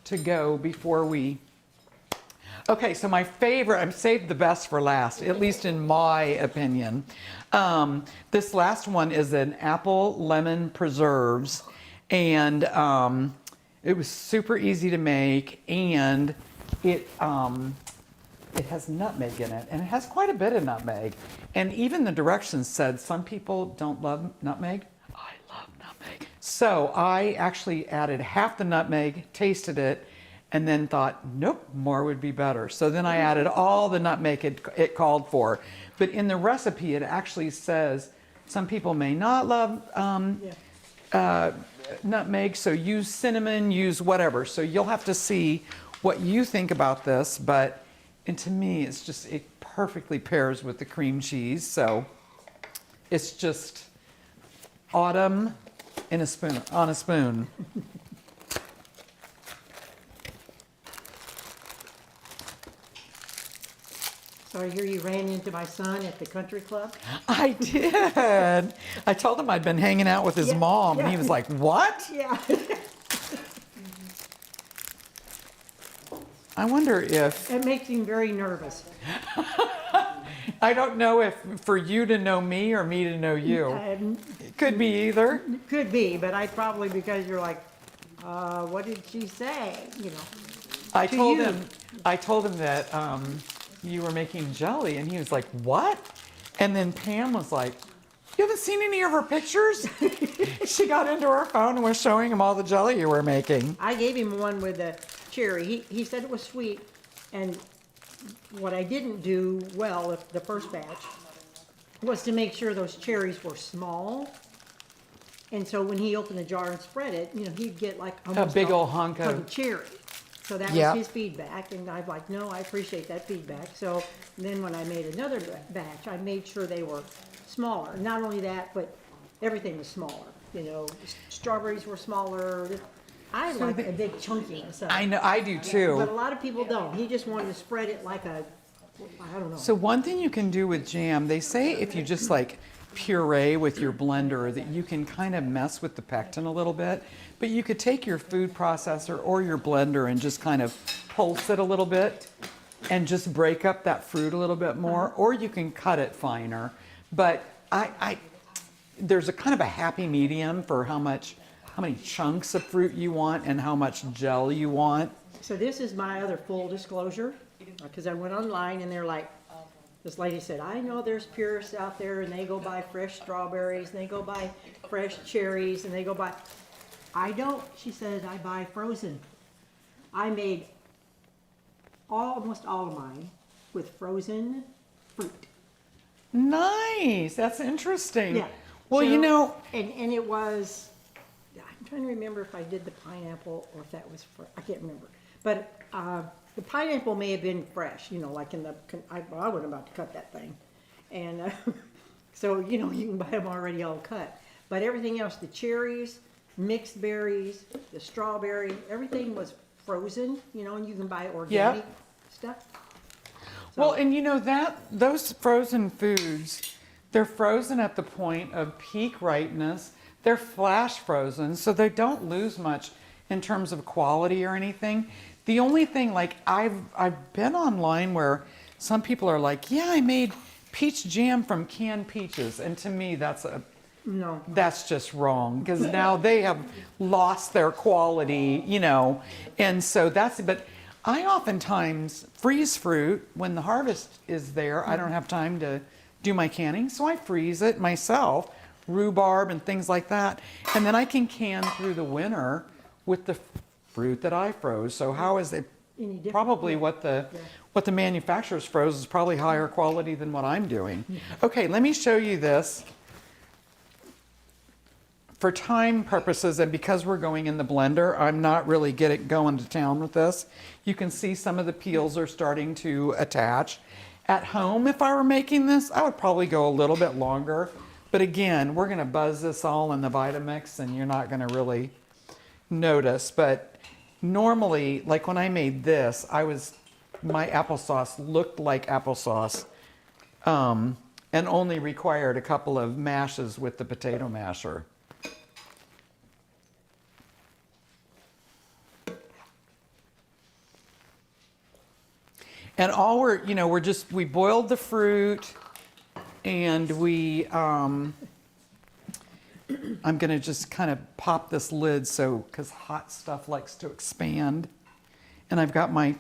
to go before we... Okay, so my favorite, I've saved the best for last, at least in my opinion. This last one is an apple lemon preserves, and it was super easy to make, and it has nutmeg in it, and it has quite a bit of nutmeg. And even the directions said some people don't love nutmeg. I love nutmeg. So I actually added half the nutmeg, tasted it, and then thought, nope, more would be better. So then I added all the nutmeg it called for. But in the recipe, it actually says some people may not love nutmeg, so use cinnamon, use whatever. So you'll have to see what you think about this, and to me, it perfectly pairs with the cream cheese. So it's just autumn on a spoon. So I hear you ran into my son at the country club. I did. I told him I'd been hanging out with his Yeah, mom, and yeah. he was like, what? Yeah. I wonder if, It makes him very nervous. I don't know if for you to know me or me to know you. It could be either. Could be, but I probably, because you're like, what did she say? You know. I To told you. him that you were making jelly, and he was like, what? And then Pam was like, you haven't seen any of her pictures? She got into her phone and was showing him all the jelly you were making. I gave him one with a cherry. He said it was sweet, and what I didn't do well with the first batch was to make sure those cherries were small. And so when he opened the jar and spread it, he'd get like almost big ol' hunk of- cherry. So that Yep. was his feedback, and I'm like, no, I appreciate that feedback. So then when I made another batch, I made sure they were smaller. Not only that, but everything was smaller. Strawberries were smaller. I like a big chunky stuff. I know, I do But a too. lot of people don't. He just wanted to spread it like I don't know. So one thing you can do with jam, they say if you just like puree with your blender, that you can kind of mess with the pectin a little bit. But you could take your food processor or your blender and just kind of pulse it a little bit and just break up that fruit a little bit more, or you can cut it finer. But there's a kind of a happy medium for how many chunks of fruit you want and how much gel you want. So this is my other full disclosure, because I went online and they're like, this lady said, I know there's purists out there and they go buy fresh strawberries and they go buy fresh cherries and they go buy. I don't, she said, I buy frozen. I made almost all of mine with frozen fruit. Nice, that's interesting. Yeah. Well, So- And it was, I'm trying to remember if I did the pineapple or if that was, I can't remember. But the pineapple may have been fresh, like I wasn't about to cut that thing. And so, you can buy them already all cut. But everything else, the cherries, mixed berries, the strawberry, everything was frozen, and you can buy organic stuff. Well, and those frozen foods, they're frozen at the point of peak ripeness. They're flash frozen, so they don't lose much in terms of quality or anything. The only thing, like I've been online where some people are like, yeah, I made peach jam from canned peaches, and to me that's just wrong, because now they have lost their quality, and so but I oftentimes freeze fruit when the harvest is there. I don't have time to do my canning, so I freeze it myself, rhubarb and things like that, and then I can can through the winter with the fruit that I froze. So how is it? Any different? Probably what the manufacturers froze is probably higher quality than what I'm doing. Okay, let me show you this. For time purposes and because we're going in the blender, I'm not really going to town with this. You can see some of the peels are starting to attach. At home, if I were making this, I would probably go a little bit longer. But again, we're going to buzz this all in the Vitamix and you're not going to really notice. But normally, like when I made this, my applesauce looked like applesauce, and only required a couple of mashes with the potato masher. And all we boiled the fruit, and I'm gonna just kind of pop this lid because hot stuff likes to expand. And I've got my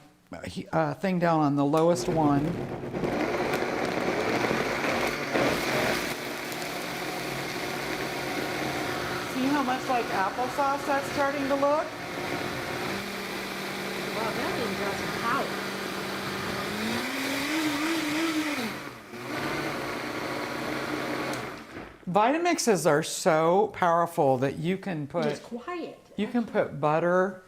thing down on the lowest one. See how much like applesauce that's starting to look? Wow, that thing got some power. Vitamixes are so powerful that you can It's put quiet. butter,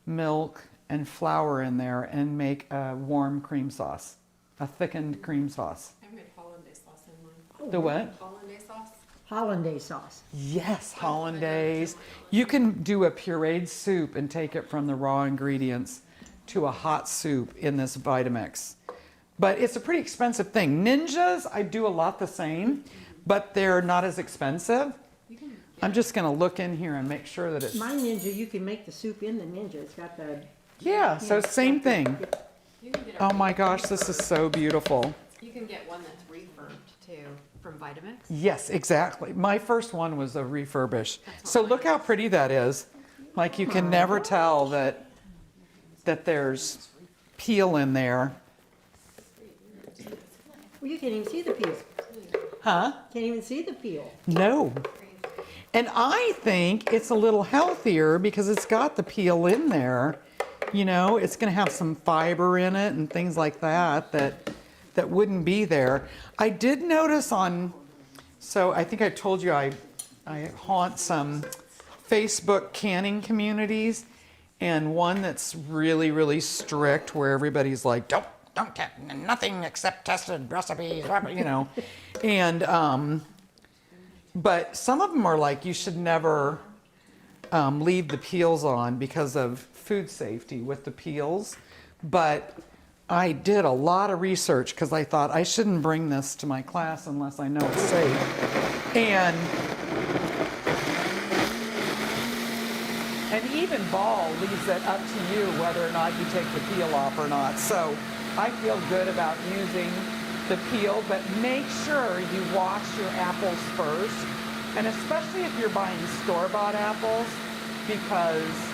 milk, and flour in there and make a warm cream sauce, a thickened cream sauce. I made hollandaise sauce in mine. The what? Hollandaise sauce? Hollandaise sauce. Yes, hollandaise. You can do a pureed soup and take it from the raw ingredients to a hot soup in this Vitamix. But it's a pretty expensive thing. Ninjas, I do a lot the same, but they're not as expensive. I'm just gonna look in here and make sure that it's, My Ninja, you can make the soup in the Ninja. It's got the. yeah, so same thing. You can get Oh my gosh, this is so beautiful. You can get one that's refurbed too from Vitamix. Yes, exactly. My first one was a refurbish. So look how pretty that is. Like you can never tell that there's peel in there. Well, you can't even see the peel. Huh? Can't even see the peel. No. And I think it's a little healthier because it's got the peel in there. You know, it's going to have some fiber in it and things like that wouldn't be there. I did notice so I think I told you I haunt some Facebook canning communities, and one that's really, really strict where everybody's like, don't nothing except tested recipes, you know. And but some of them are like, you should never leave the peels on because of food safety with the peels. But I did a lot of research because I thought I shouldn't bring this to my class unless I know it's safe. And even Ball leaves it up to you whether or not you take the peel off or not. So I feel good about using the peel, but make sure you wash your apples first. And especially if you're buying store-bought apples, because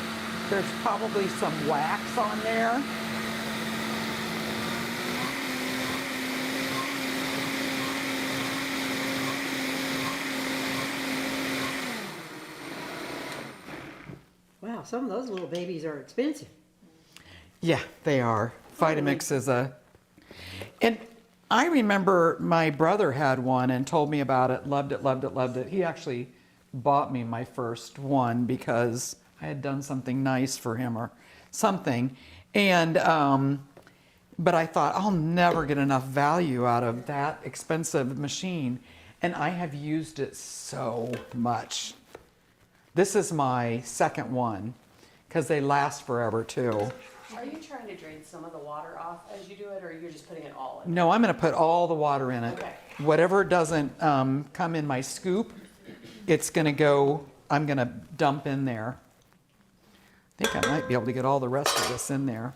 there's probably some wax on there. Wow, some of those little babies are expensive. Yeah, they are. Vitamix is and I remember my brother had one and told me about it, loved it, loved it, loved it. He actually bought me my first one because I had done something nice for him or something. And, but I thought I'll never get enough value out of that expensive machine. And I have used it so much. This is my second one because they last forever too. Are you trying to drain some of the water off as you do it, or you're just putting it all in? No, I'm going to put all the water in it. Okay. Whatever doesn't come in my scoop, it's going to go, I'm going to dump in there. I think I might be able to get all the rest of this in there.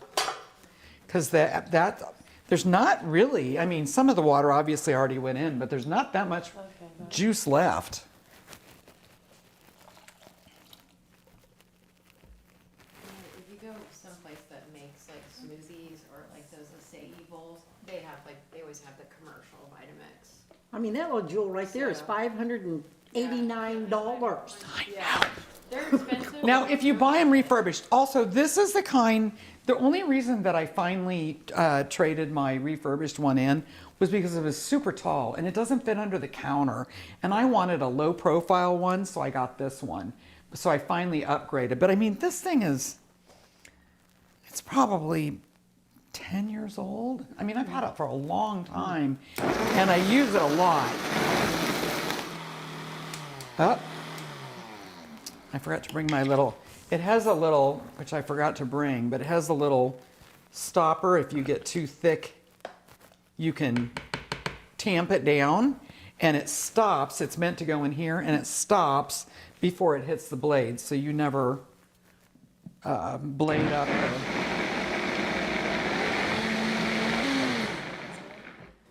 Because there's not really, I mean, some of the water obviously already went in, but there's not that much juice left. If you go someplace that makes like smoothies or like those acai bowls, they always have the commercial Vitamix. I mean, that little jewel right there is $589. Yeah, they're expensive. Now, if you buy them refurbished, also this is the only reason that I finally traded my refurbished one in was because it was super tall and it doesn't fit under the counter. And I wanted a low profile one, so I got this one. So I finally upgraded. But I mean, this thing it's probably 10 years old. I mean, I've had it for a long time and I use it a lot. Oh, I forgot to bring my little, It has a little, which I forgot to bring, but it has a little stopper. If you get too thick, you can tamp it down and it stops. It's meant to go in here and it stops before it hits the blade. So you never blade up.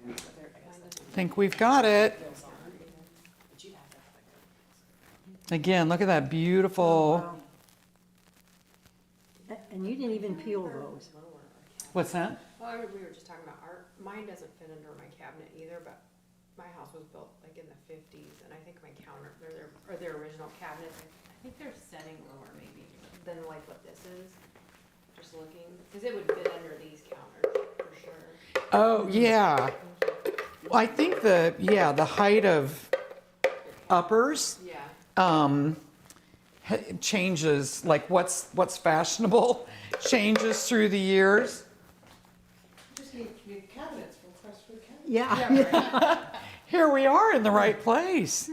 I think we've got it. Again, look at that beautiful. And you didn't even peel those. What's that? Well, we were just talking about mine doesn't fit under my cabinet either, but my house was built like in the 50s, and I think my counter, their original cabinets, I think they're setting lower maybe than like what this is. Just looking, because it would fit under these counters for sure. Oh, yeah. Well, I think the height of uppers Yeah. changes, like what's fashionable changes through the years. Just need cabinets for fast food cabinets. Yeah. Here we are in the right place.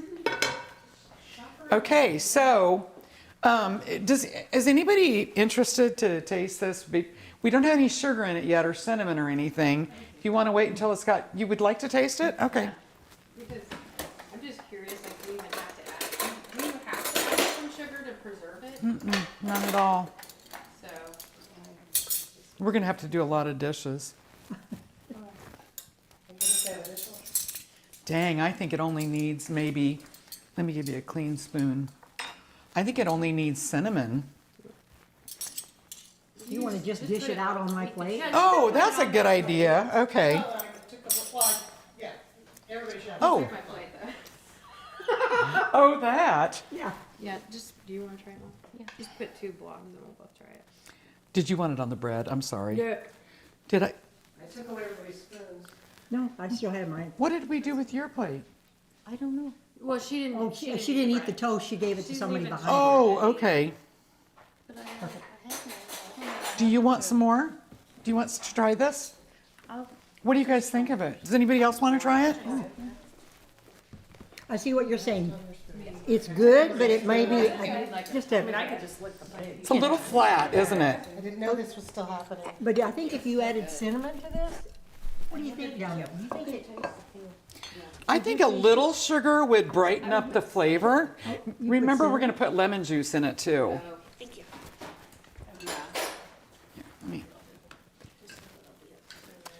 Okay, so is anybody interested to taste this? We don't have any sugar in it yet or cinnamon or anything. If you want to wait until it's got, you would like to taste it? Okay. Because I'm just curious, like, do you even have to add, do you have to add some sugar to preserve it? None at all. So, We're going to have to do a lot of dishes. Dang, I think it only needs maybe, let me give you a clean spoon. I think it only needs cinnamon. You want to just dish it out on my plate? Oh, that's a good idea. Okay. Yeah, everybody should have. Oh, my plate though. oh, that. Yeah. Yeah, just, do you want to try it, Mom? Yeah. Just put 2 blocks and we'll both try it. Did you want it on the bread? I'm sorry. Yeah. Did I? I took away everybody's spoons. No, I still have mine. What did we do with your plate? I don't know. Well, she didn't. Oh, she didn't eat the toast. She gave it to She's somebody leaving behind her. Oh, okay. Do you want some more? Do you want to try this? What do you guys think of it? Does anybody else want to try it? I see what you're saying. It's good, but it may be just a, could just lick the plate. It's a little flat, isn't it? I didn't know this was still happening. but I think if you added cinnamon to this, what do you think, Down? Do you think it? I think a little sugar would brighten up the flavor. Remember, we're going to put lemon juice in it too. Thank you.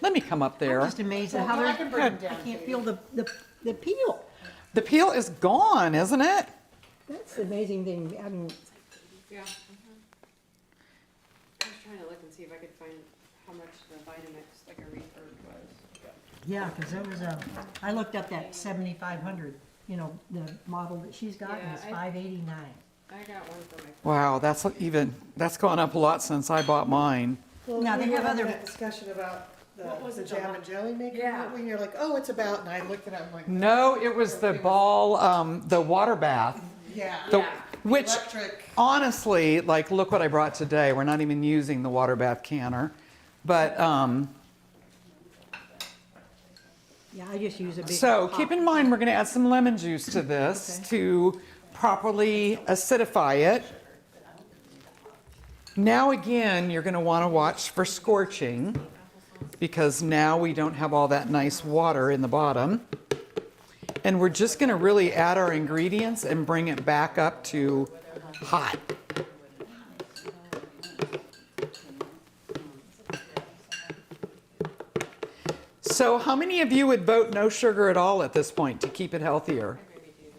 Let me come up I'm there. just amazed at how I they're, can bring them I down. can't feel the peel. The peel is gone, isn't it? That's the amazing thing. I mean, Yeah. I was trying to look and see if I could find how much the Vitamix, like a refurb was. yeah, because there was I looked up that 7,500, you know, the model that she's got, and it's Yeah, 589. I got one for my. Wow, that's gone up a lot since I bought mine. Well, Now, we they were have having other- that discussion about What was the it, jam Donna? and jelly maker, Yeah. when you're like, oh, it's about, and I looked it up, I'm like, No, it was the ball, the water bath. yeah. The- Which, Electric. honestly, like, look what I brought today. We're not even using the water bath canner. But, Yeah, I just use a big. so pot. keep in mind, we're going to add some lemon juice to this Okay. to properly acidify it. Now again, you're going to want to watch for scorching because now we don't have all that nice water in the bottom. And we're just going to really add our ingredients and bring it back up to hot. So how many of you would vote no sugar at all at this point to keep it healthier?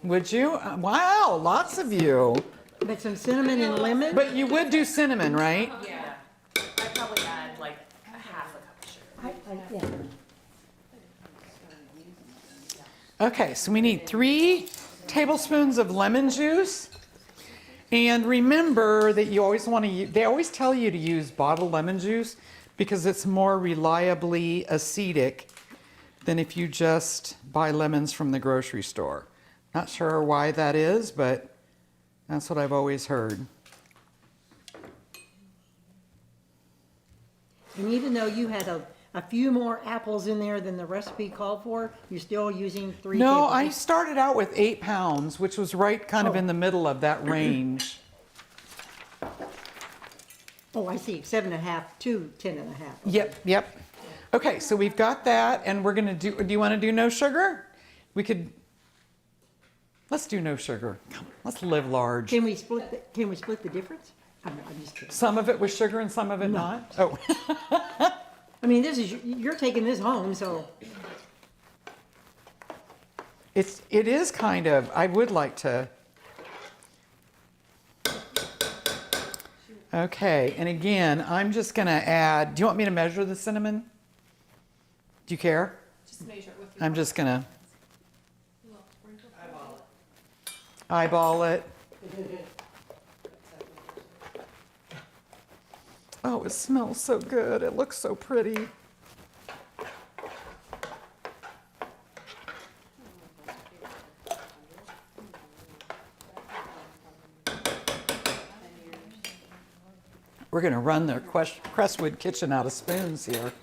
Would you? Wow, lots of you. But some cinnamon and lemon? But you would do cinnamon, right? Yeah. I'd probably add like a half a cup of sugar. Yeah. Okay, so we need 3 tablespoons of lemon juice. And remember that you always want to, they always tell you to use bottled lemon juice because it's more reliably acidic than if you just buy lemons from the grocery store. Not sure why that is, but that's what I've always heard. And even though you had a few more apples in there than the recipe called for, you're still using 3 No, I tablespoons? started out with 8 pounds, which was right kind of in the middle of that range. Oh, I see, 7.5 to 10.5. Yep, yep. Okay, so we've got that, and we're gonna do you wanna do no sugar? Let's do no sugar. Come on, let's live large. Can we split the difference? I'm just kidding. Some of it with sugar and some of it not? Oh, I mean, you're taking this home, so, it is kind of, I would like to. Okay, and again, I'm just gonna add, do you want me to measure the cinnamon? Do you care? Just measure it with your. I'm just gonna little sprinkle. eyeball it. Oh, it smells so good. It looks so pretty. We're going to run the Crestwood kitchen out of spoons here.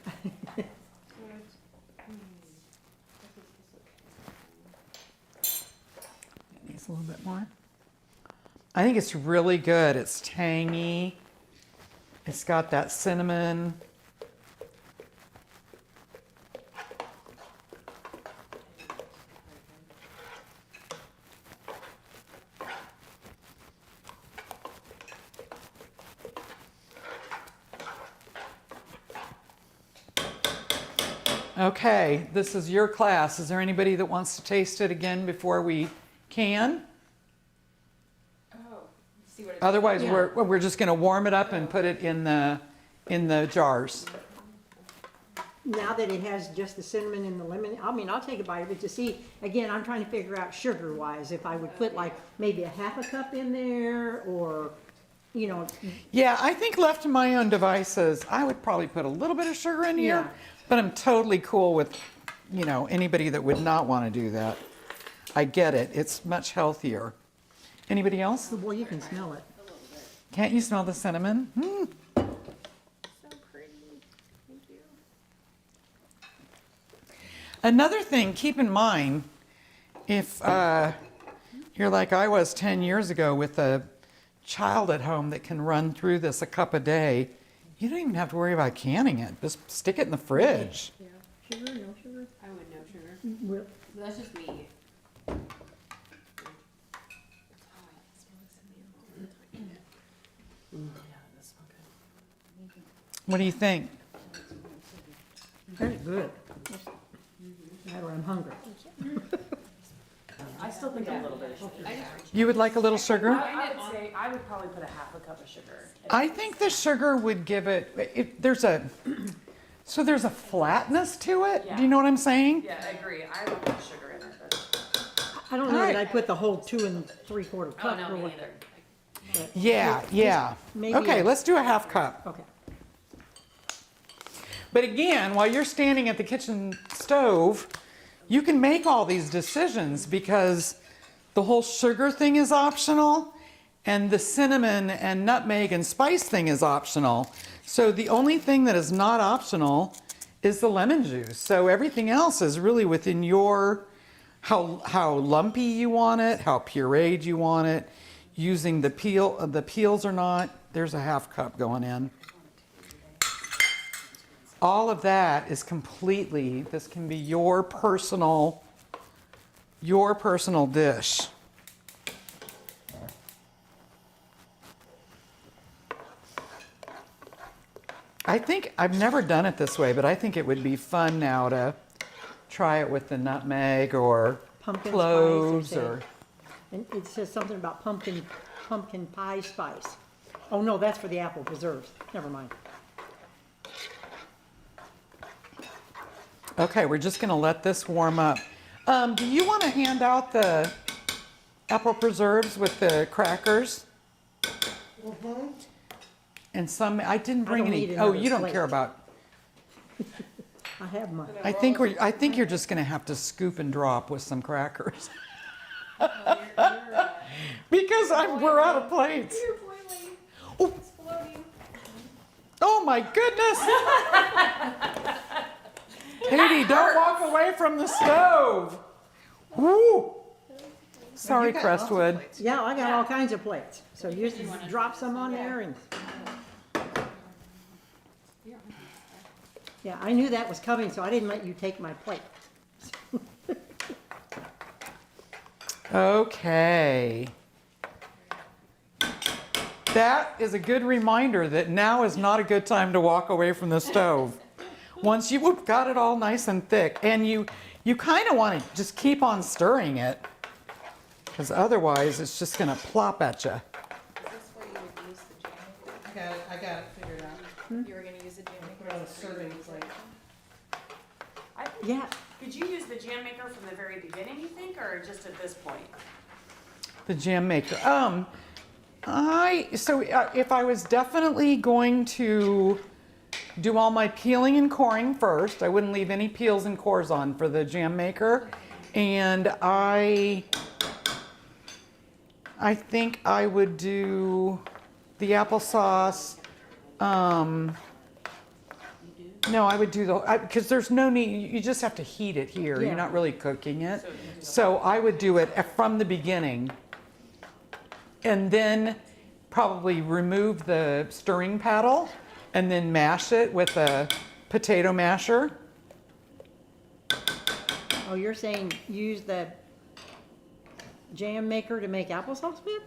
It needs a little bit more. I think it's really good. It's tangy. It's got that cinnamon. Okay, this is your class. Is there anybody that wants to taste it again before we can? Oh, see what it's. Otherwise, Yeah. we're just going to warm it up and put it in the jars. now that it has just the cinnamon and the lemon, I mean, I'll take a bite of it to see, again, I'm trying to figure out sugar-wise, if I would put like maybe a half a cup in there, or, you know, Yeah, I think left to my own devices, I would probably put a little bit of sugar in here, Yeah. but I'm totally cool with, anybody that would not want to do that. I get it. It's much healthier. Anybody else? well, you can smell it. Can't you smell the cinnamon? Mm. So pretty. Thank you. Another thing, keep in mind, if you're like I was 10 years ago with a child at home that can run through this a cup a day, you don't even have to worry about canning it. Just stick it in the fridge. Yeah, sugar, no sugar? I would know sugar. Well, But that's just me. What do you think? that's good. Now I'm hungry. I still think a little bit of sugar. You would like a little sugar? I would say, I would probably put a half a cup of sugar. I think the sugar would give it, there's a flatness to it. Do you know what I'm saying? Yeah, I agree. I don't put sugar in it, but, I don't know Alright. that I'd put the whole 2 3/4 oh, cup. no, or me what- either. but- Yeah, yeah. maybe Okay, a- let's do a half cup. Okay. But again, while you're standing at the kitchen stove, you can make all these decisions because the whole sugar thing is optional and the cinnamon and nutmeg and spice thing is optional. So the only thing that is not optional is the lemon juice. So everything else is really within your, how lumpy you want it, how pureed you want it, using the peels or not. There's a half cup going in. All of that is completely, this can be your personal dish. I think, I've never done it this way, but I think it would be fun now to try it with the nutmeg or Pumpkin cloves spice, or, And it says something about pumpkin pie spice. Oh, no, that's for the apple preserves. Never mind. okay, we're just gonna let this warm up. Do you want to hand out the apple preserves with the crackers? And some, I didn't bring don't any, need oh, another you don't plate. care about, I have mine. I think you're just gonna have to scoop and drop with some crackers. Because we're out of plates. You're boiling. Oh, It's floating. oh my goodness. Katie, don't walk away from the stove. Woo. Sorry, Crestwood. Yeah, I got all kinds of plates. So you just drop some on there and, Yeah, I knew that was coming, so I didn't let you take my plate. Okay. That is a good reminder that now is not a good time to walk away from the stove. Once you've got it all nice and thick, and you kind of want to just keep on stirring it, because otherwise it's just going to plop at you. Is this where you would use the jam maker? I got it figured out. You were gonna use the jam maker? Put on a Is this where you serving would use plate. it? I think, Yeah, could you use the jam maker from the very beginning, you think, or just at this point? The jam maker. If I was definitely going to do all my peeling and coring first, I wouldn't leave any peels and cores on for the jam maker. And I think I would do the applesauce. No, I would do because there's no need, you just have to heat it here. Yeah. You're not really cooking it. So I would do it from the beginning. And then probably remove the stirring paddle and then mash it with a potato masher. oh, you're saying use the jam maker to make applesauce with?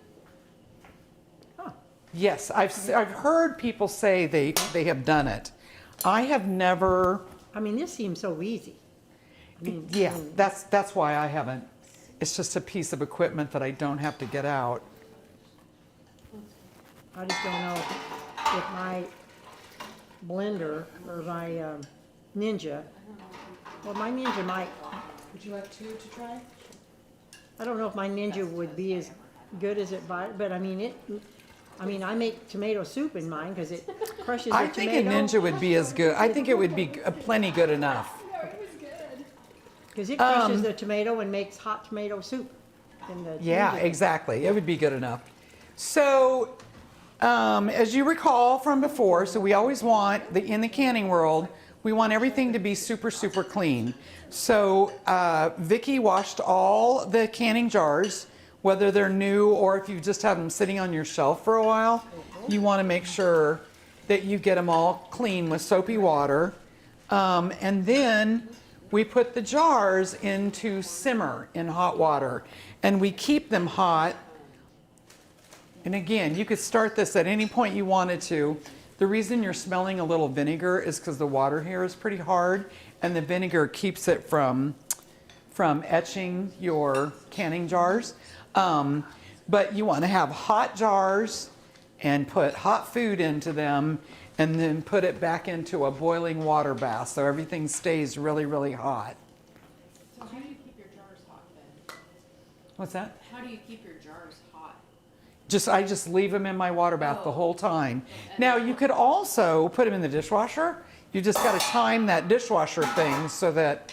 Huh. Yes, I've heard people say they have done it. I have never, I mean, this seems so easy. I mean, yeah, that's why I haven't. It's just a piece of equipment that I don't have to get out. I just don't know if my blender or my Ninja, well, my Ninja might, Would you like two to try? I don't know if my Ninja would be as good as it, but I mean, I make tomato soup in mine because it crushes the I tomato. think a Ninja would be as good. I think it would be plenty good enough. Because it crushes the tomato and makes hot tomato soup. in the Yeah, Ninja. exactly. It would be good enough. So, as you recall from before, so we always want, in the canning world, we want everything to be super, super clean. So, Vicki washed all the canning jars, whether they're new or if you just have them sitting on your shelf for a while. You want to make sure that you get them all clean with soapy water. And then we put the jars into simmer in hot water. And we keep them hot. And again, you could start this at any point you wanted to. The reason you're smelling a little vinegar is because the water here is pretty hard, and the vinegar keeps it from etching your canning jars. But you want to have hot jars and put hot food into them, and then put it back into a boiling water bath so everything stays really, really hot. So how do you keep your jars hot then? What's that? How do you keep your jars hot? I just leave them in my water bath the whole time. Now you could also put them in the dishwasher. You just got to time that dishwasher thing so that,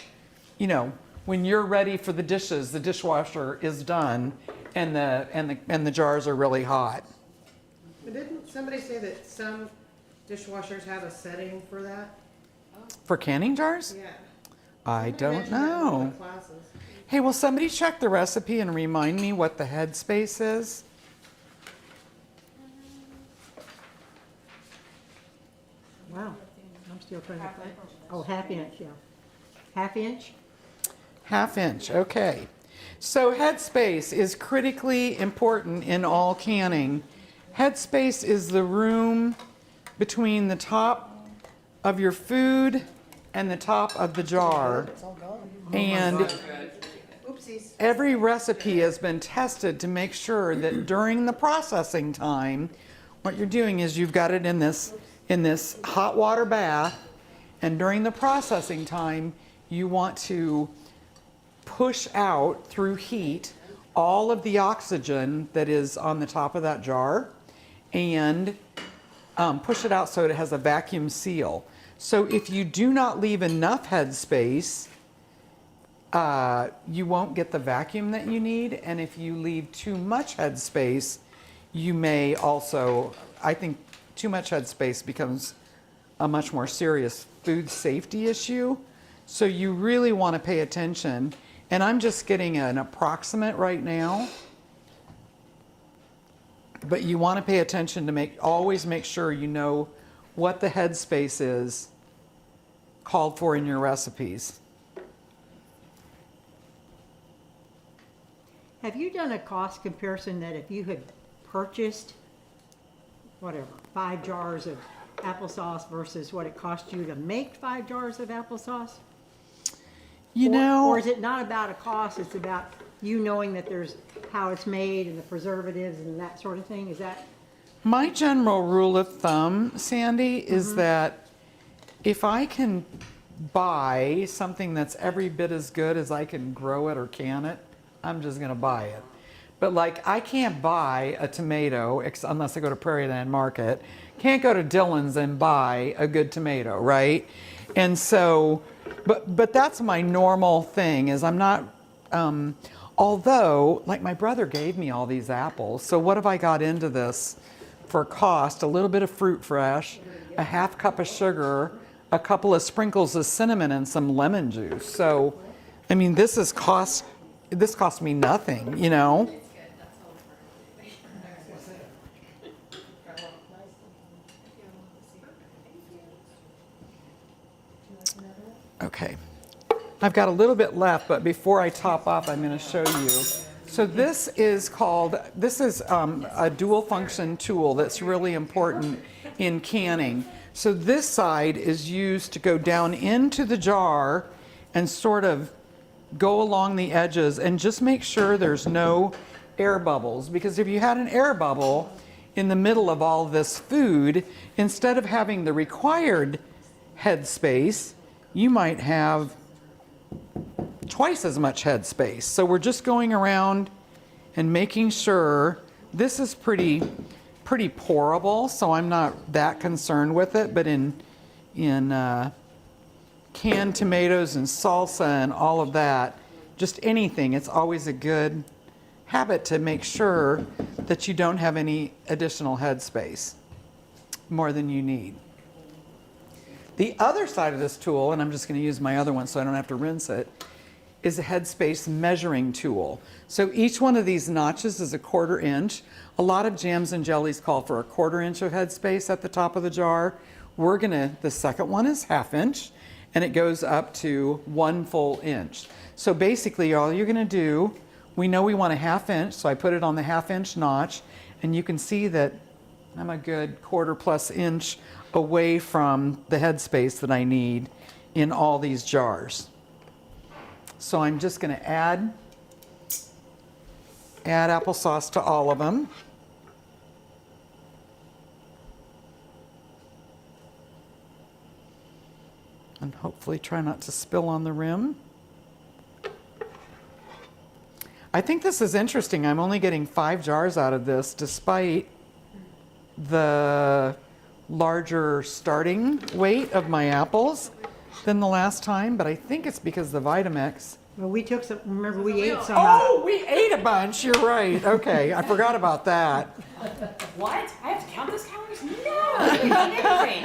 when you're ready for the dishes, the dishwasher is done and the jars are really hot. But didn't somebody say that some dishwashers have a setting for that? For canning jars? Yeah. I Somebody don't mentioned that in one of know. the classes. Hey, will somebody check the recipe and remind me what the headspace is? Wow, I'm still trying to find, oh, half inch, yeah. Half inch? Half inch, okay. So headspace is critically important in all canning. Headspace is the room between the top of your food and the top of the jar. It's all gone. And Oopsies. every recipe has been tested to make sure that during the processing time, what you're doing is you've got it in this hot water bath, and during the processing time, you want to push out through heat all of the oxygen that is on the top of that jar, and push it out so it has a vacuum seal. So if you do not leave enough headspace, you won't get the vacuum that you need, and if you leave too much headspace, you may also, I think too much headspace becomes a much more serious food safety issue. So you really want to pay attention. And I'm just getting an approximate right now. But you want to pay attention to always make sure you know what the headspace is called for in your recipes. Have you done a cost comparison that if you had purchased, whatever, 5 jars of applesauce versus what it cost you to make 5 jars of applesauce? You Or- know, Or is it not about a cost, it's about you knowing that there's how it's made and the preservatives and that sort of thing? Is that, my general rule of thumb, Sandy, is Mm-hmm. that if I can buy something that's every bit as good as I can grow it or can it, I'm just gonna buy it. But like, I can't buy a tomato unless I go to Prairieland Market. Can't go to Dillon's and buy a good tomato, right? And so, but that's my normal thing, is I'm not, although, like, my brother gave me all these apples, so what have I got into this for cost? A little bit of fruit fresh, a half cup of sugar, a couple of sprinkles of cinnamon, and some lemon juice. So, I mean, this cost me nothing, you know? Okay. I've got a little bit left, but before I top off, I'm going to show you. So this is a dual function tool that's really important in canning. So this side is used to go down into the jar and sort of go along the edges and just make sure there's no air bubbles. Because if you had an air bubble in the middle of all this food, instead of having the required head space, you might have twice as much head space. So we're just going around and making sure this is pretty pourable, so I'm not that concerned with it. But in canned tomatoes and salsa and all of that, just anything, it's always a good habit to make sure that you don't have any additional head space more than you need. The other side of this tool, and I'm just going to use my other one so I don't have to rinse it, is a headspace measuring tool. So each one of these notches is a 1/4 inch. A lot of jams and jellies call for a 1/4 inch of headspace at the top of the jar. The second one is 1/2 inch, and it goes up to 1 full inch. So basically all you're going to do, we know we want a 1/2 inch, so I put it on the 1/2 inch notch, and you can see that I'm a good 1/4+ inch away from the headspace that I need in all these jars. So I'm just going to add applesauce to all of them. And hopefully try not to spill on the rim. I think this is interesting. I'm only getting 5 jars out of this, despite the larger starting weight of my apples than the last time, but I think it's because the Vitamix. well, we took some, remember we ate some. Oh, we ate a bunch. You're right. Okay, I forgot about that. What? I have to count those calories? No, you don't get anything.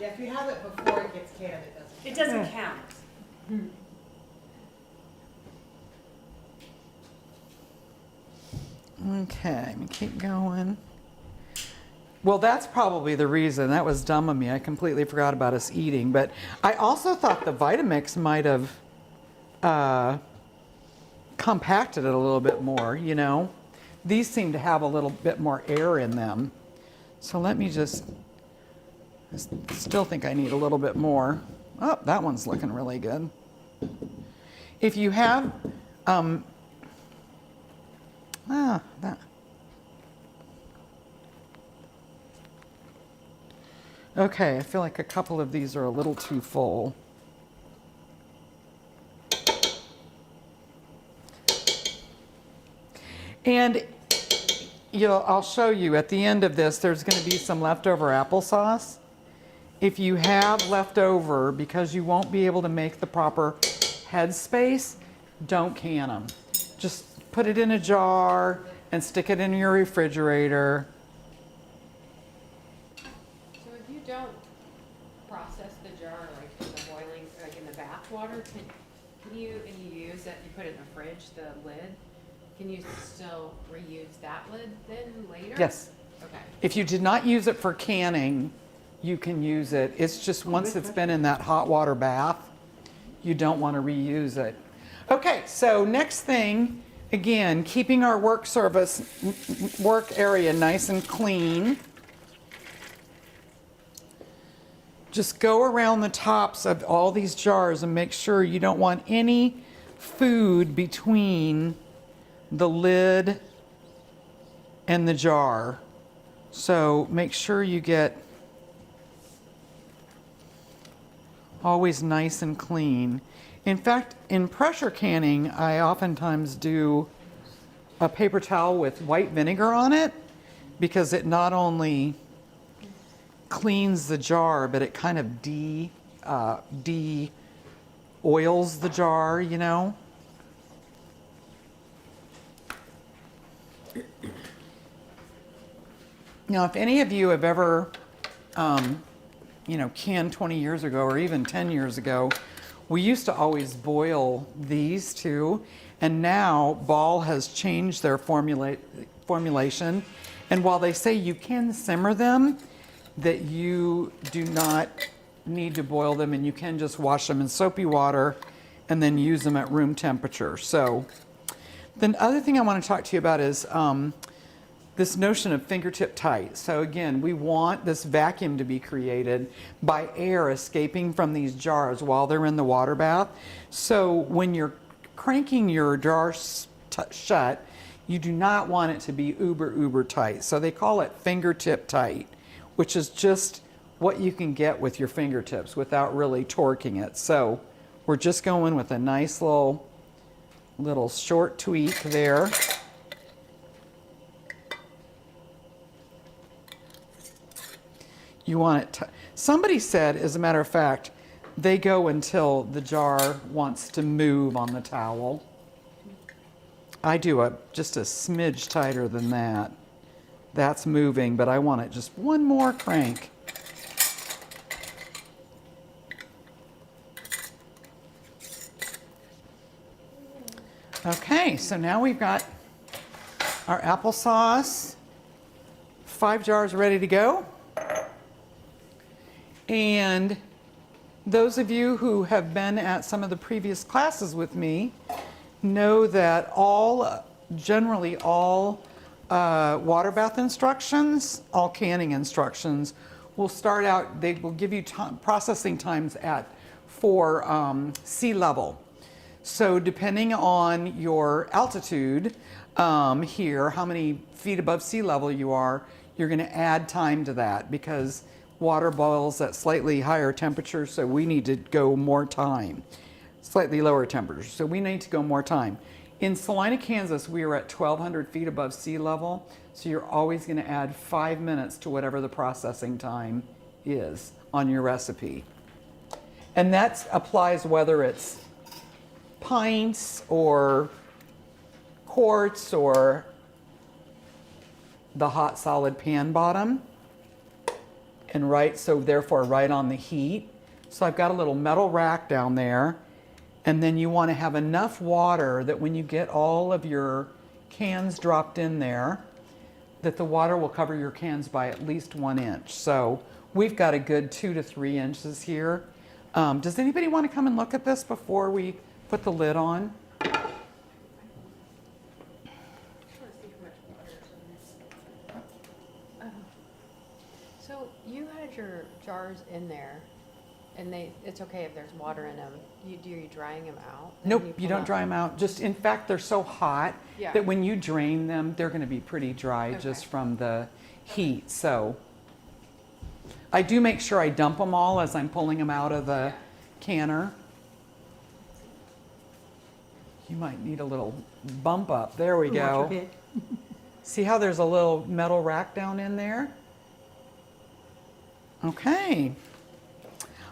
Yeah, if you have it before it gets canned, it doesn't. It doesn't count. Okay, let me keep going. Well, that's probably the reason. That was dumb of me. I completely forgot about us eating. But I also thought the Vitamix might have compacted it a little bit more, you know. These seem to have a little bit more air in them. So let me I still think I need a little bit more. Oh, that one's looking really good. If you have, that. Okay, I feel like a couple of these are a little too full. And I'll show you at the end of this, there's going to be some leftover applesauce. If you have leftover, because you won't be able to make the proper headspace, don't can them. Just put it in a jar and stick it in your refrigerator. So if you don't process the jar like in the boiling, like in the bath water, can you, and you use it, you put it in the fridge, the lid, can you still reuse that lid then later? Yes. Okay. If you did not use it for canning, you can use it. It's just once it's been in that hot water bath, you don't want to reuse it. Okay, so next thing, again, keeping our work area nice and clean. Just go around the tops of all these jars and make sure you don't want any food between the lid and the jar. So make sure you get always nice and clean. In fact, in pressure canning, I oftentimes do a paper towel with white vinegar on it because it not only cleans the jar, but it kind of de-oils the jar, you know? Now, if any of you have ever, canned 20 years ago or even 10 years ago, we used to always boil these too, and now Ball has changed their formulation. And while they say you can simmer them, that you do not need to boil them and you can just wash them in soapy water and then use them at room temperature. So the other thing I want to talk to you about is this notion of fingertip tight. So again, we want this vacuum to be created by air escaping from these jars while they're in the water bath. So when you're cranking your jar shut, you do not want it to be uber tight. So they call it fingertip tight, which is just what you can get with your fingertips without really torquing it. So we're just going with a nice little short tweak there. You want it somebody said, as a matter of fact, they go until the jar wants to move on the towel. I do just a smidge tighter than that. That's moving, but I want it just one more crank. Okay, so now we've got our applesauce, 5 jars ready to go. And those of you who have been at some of the previous classes with me know that generally all water bath instructions, all canning instructions will start out, they will give you processing times for sea level. So depending on your altitude here, how many feet above sea level you are, you're going to add time to that because water boils at slightly higher temperatures, so we need to go more time. Slightly lower temperatures, so we need to go more time. In Salina, Kansas, we are at 1,200 feet above sea level, so you're always going to add 5 minutes to whatever the processing time is on your recipe. And that applies whether it's pints or quarts or the hot solid pan bottom. And so therefore right on the heat. So I've got a little metal rack down there, and then you want to have enough water that when you get all of your cans dropped in there, that the water will cover your cans by at least 1 inch. So we've got a good 2 to 3 inches here. Does anybody want to come and look at this before we put the lid on? So you had your jars in there, and it's okay if there's water in them. Are you drying them out? Nope, you don't dry them out. Just, in fact, they're so hot that when you drain them, they're going to be pretty dry just from the heat. So I do make sure I dump them all as I'm pulling them out of the canner. You might need a little bump up. There we go. See how there's a little metal rack down in there? Okay.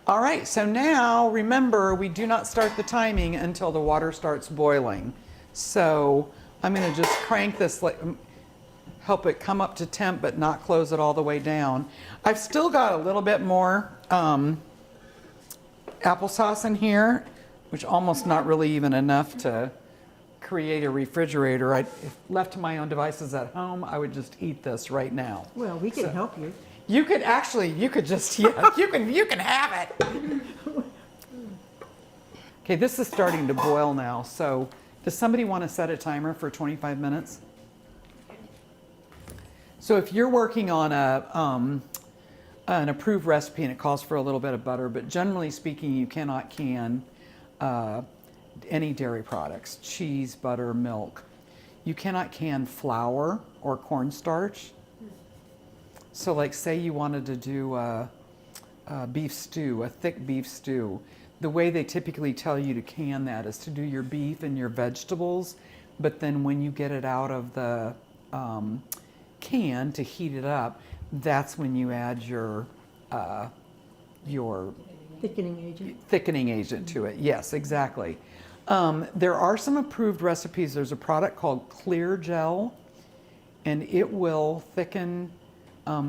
All right, so now remember, we do not start the timing until the water starts boiling. So I'm going to just crank this, help it come up to temp, but not close it all the way down. I've still got a little bit more applesauce in here, which almost not really even enough to create a refrigerator. If left to my own devices at home, I would just eat this right now. Well, we can help you. You could actually, you could just, yeah, you can have it. Okay, this is starting to boil now, so does somebody want to set a timer for 25 minutes? So if you're working on an approved recipe and it calls for a little bit of butter, but generally speaking, you cannot can any dairy products, cheese, butter, milk. You cannot can flour or cornstarch. So like say you wanted to do a beef stew, a thick beef stew, the way they typically tell you to can that is to do your beef and your vegetables, but then when you get it out of the can to heat it up, that's when you add your Thickening agent. to it. Yes, exactly. There are some approved recipes. There's a product called Clear Gel, and it will thicken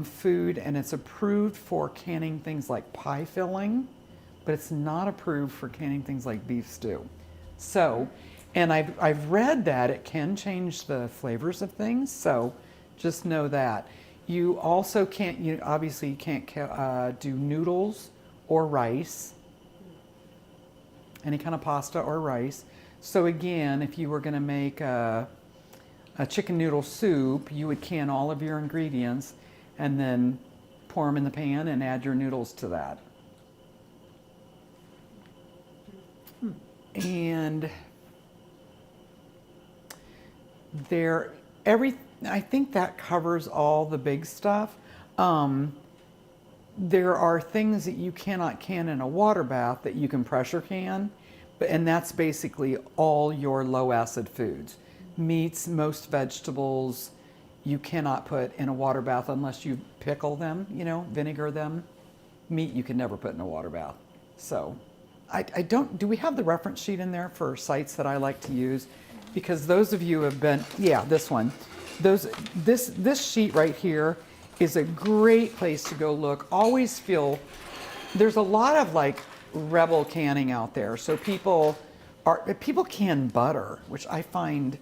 food, and it's approved for canning things like pie filling, but it's not approved for canning things like beef stew. So, and I've read that it can change the flavors of things, so just know that. You also can't, obviously you can't do noodles or rice, any kind of pasta or rice. So again, if you were going to make a chicken noodle soup, you would can all of your ingredients and then pour them in the pan and add your noodles to that. And I think that covers all the big stuff. There are things that you cannot can in a water bath that you can pressure can, and that's basically all your low acid foods. Meats, most vegetables, you cannot put in a water bath unless you pickle them, vinegar them. Meat you can never put in a water bath. So do we have the reference sheet in there for sites that I like to use? Because those of you have been, this one. This sheet right here is a great place to go look. Always feel, there's a lot of like rebel canning out there. So people can butter, which I find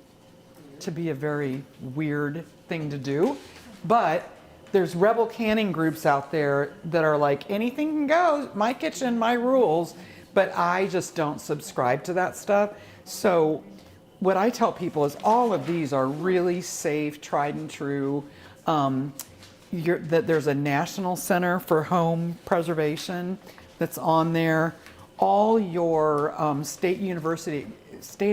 to be a very weird thing to do. But there's rebel canning groups out there that are like, anything can go, my kitchen, my rules. But I just don't subscribe to that stuff. So what I tell people is all of these are really safe, tried and true. That there's a National Center for Home Preservation that's on there. All your state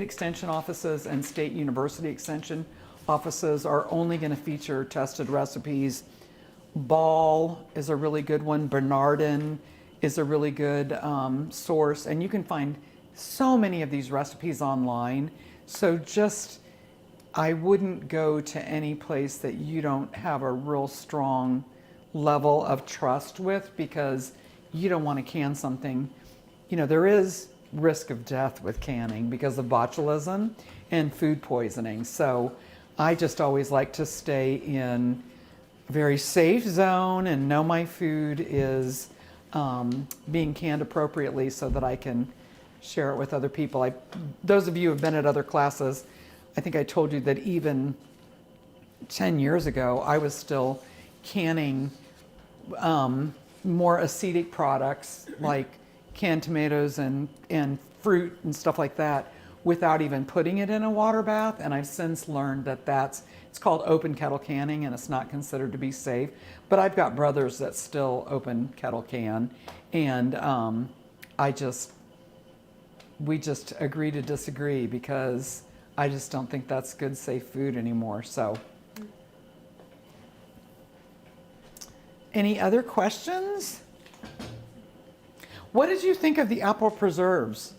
extension offices and state university extension offices are only going to feature tested recipes. Ball is a really good one. Bernardin is a really good source, and you can find so many of these recipes online. So I wouldn't go to any place that you don't have a real strong level of trust with, because you don't want to can something. There is risk of death with canning because of botulism and food poisoning. So I just always like to stay in a very safe zone and know my food is being canned appropriately so that I can share it with other people. Those of you who have been at other classes, I think I told you that even 10 years ago, I was still canning more acetic products like canned tomatoes and fruit and stuff like that without even putting it in a water bath. And I've since learned that it's called open kettle canning, and it's not considered to be safe. But I've got brothers that still open kettle can, and we just agree to disagree, because I just don't think that's good, safe food anymore. So, any other questions? What did you think of the apple preserves?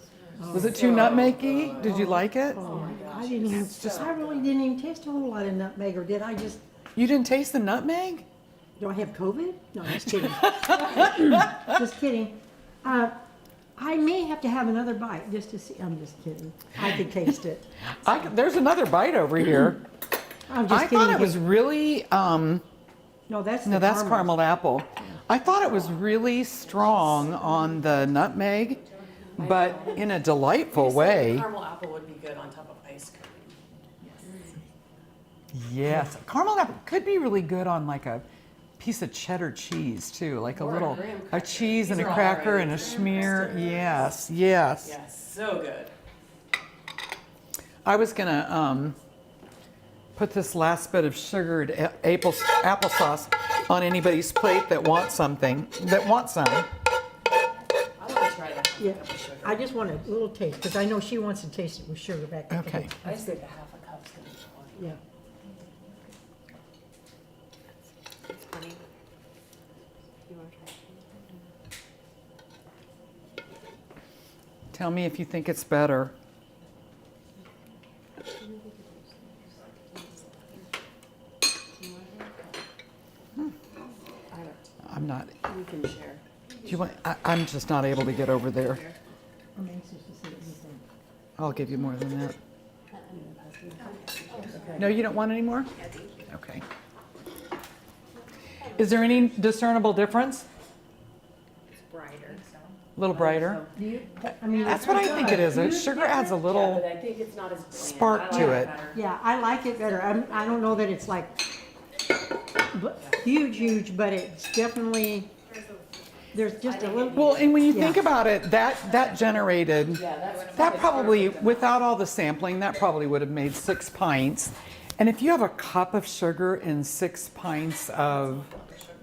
Was it too nutmeggy? Did you like it? Oh my God, I really didn't even taste a whole lot of nutmeg, or did I just, You didn't taste the nutmeg? do I have COVID? No, just kidding. Just kidding. I may have to have another bite just to see. I'm just kidding. I could taste it. There's another bite over here. I'm just I kidding. thought it was really, No, that's the that's caramel. caramel apple. I thought it was really strong on the nutmeg, but in a delightful way. Caramel apple would be good on top of ice cream. Yes, caramel apple could be really good on like a piece of cheddar cheese too, like a Or a little, graham a cracker. cheese and a These are all cracker right. and a schmear. Graham Yes, yes. Yes, so good. I was gonna put this last bit of sugared applesauce on anybody's plate that wants something, that wants some. I want to try that. Yeah, I just want a little taste, because I know she wants to taste it with sugar back. Okay. I just think a half a cup's gonna be plenty. Yeah. It's funny. You wanna try? Tell me if you think it's better. I'm not, We can share. do you want, I'm just not able to get over there. I'm anxious to see what you think. I'll give you more than that. No, you don't want any more? Okay. Is there any discernible difference? It's brighter. A little brighter? I mean, That's what I think it is. Sugar adds a Yeah, little but I think it's not as bland. spark I to like it. better. yeah, I like it better. I don't know that it's like huge, but it's definitely, there's just a little. Well, and when you think Yeah. about it, that generated, Yeah, that's. that probably, without all the sampling, that probably would have made 6 pints. And if you have a cup of sugar and 6 pints of,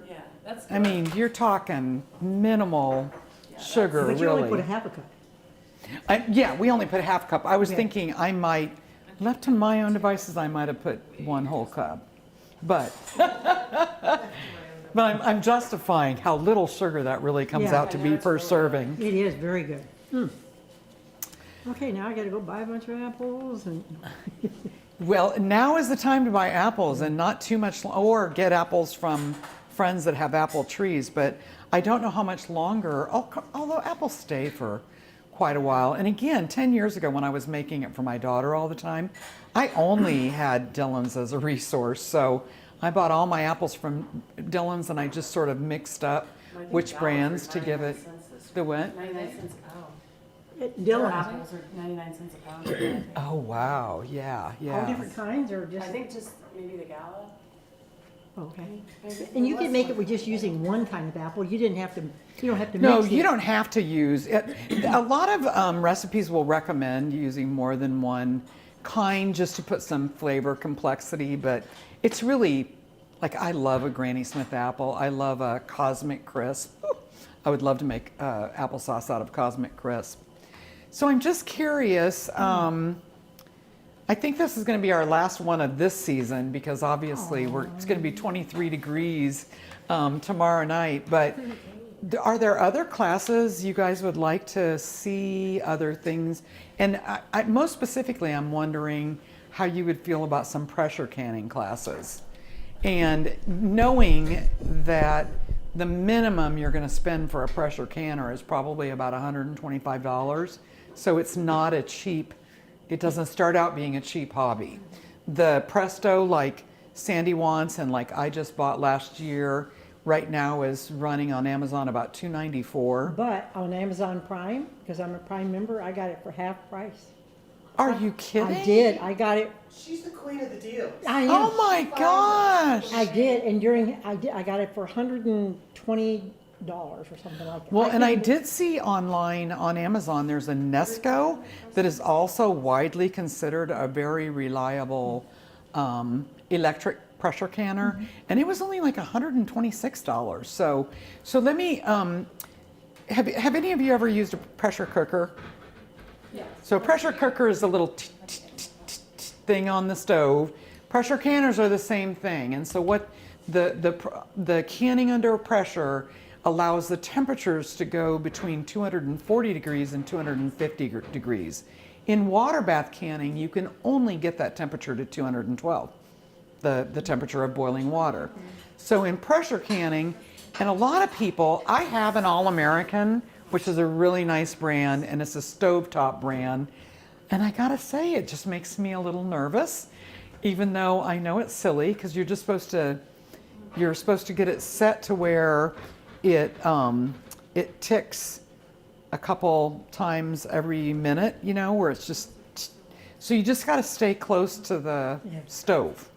Yeah, that's. I mean, you're talking minimal sugar, But you only put a really. half a cup. Yeah, we only put a half cup. I was Yeah. thinking I might, left to my own devices, I might have put 1 whole cup. But, but I'm justifying how little sugar that really comes Yeah. out to be per serving. It is very good. Okay, now I gotta go buy a bunch of apples and, Well, now is the time to buy apples and not too much, or get apples from friends that have apple trees. But I don't know how much longer, although apples stay for quite a while. And again, 10 years ago when I was making it for my daughter all the time, I only had Dillon's as a resource. So I bought all my apples from Dillon's and I just sort of mixed up I think which dollars brands are to give it 99 cents this the what? 99 cents a pound. Dylan, Apples are 99 cents a pound. I think. Oh, wow, yeah, all yeah. different kinds or I just, think just maybe the gala. okay. Maybe And you less can make one. it with just using one kind of apple. You didn't have to, you don't have to No, mix you it. don't have to use it. A lot of recipes will recommend using more than one kind just to put some flavor complexity, but it's really, like, I love a Granny Smith apple. I love a Cosmic Crisp. Ooh, I would love to make applesauce out of Cosmic Crisp. So I'm just curious. I think this is going to be our last one of this season because obviously it's going to be 23 degrees tomorrow night. But are there other classes you guys would like to see, other things? And most specifically, I'm wondering how you would feel about some pressure canning classes. And knowing that the minimum you're going to spend for a pressure canner is probably about $125. So it's not a cheap, it doesn't start out being a cheap hobby. The Presto, like Sandy wants and like I just bought last year, right now is running on Amazon about $294. But on Amazon Prime, because I'm a Prime member, I got it for half price. Are you kidding? I did. I got it. She's the queen of the deals. I am. Oh my gosh. I did, and I got it for $120 or something like that. Well, and I couldn't- did see online on Amazon, there's a Nesco that is also widely considered a very reliable electric pressure canner, and it was only like $126. So let me, have any of you ever used a pressure cooker? Yeah. So a pressure cooker is a little thing on the stove. Pressure canners are the same thing, and so what the canning under pressure allows the temperatures to go between 240 degrees and 250 degrees. In water bath canning, you can only get that temperature to 212, the temperature of boiling water. So in pressure canning, and a lot of people, I have an All-American, which is a really nice brand, and it's a stovetop brand. And I gotta say, it just makes me a little nervous, even though I know it's silly, because you're supposed to get it set to where it ticks a couple times every minute, you know, where it's just, so you just got to stay close to the stove,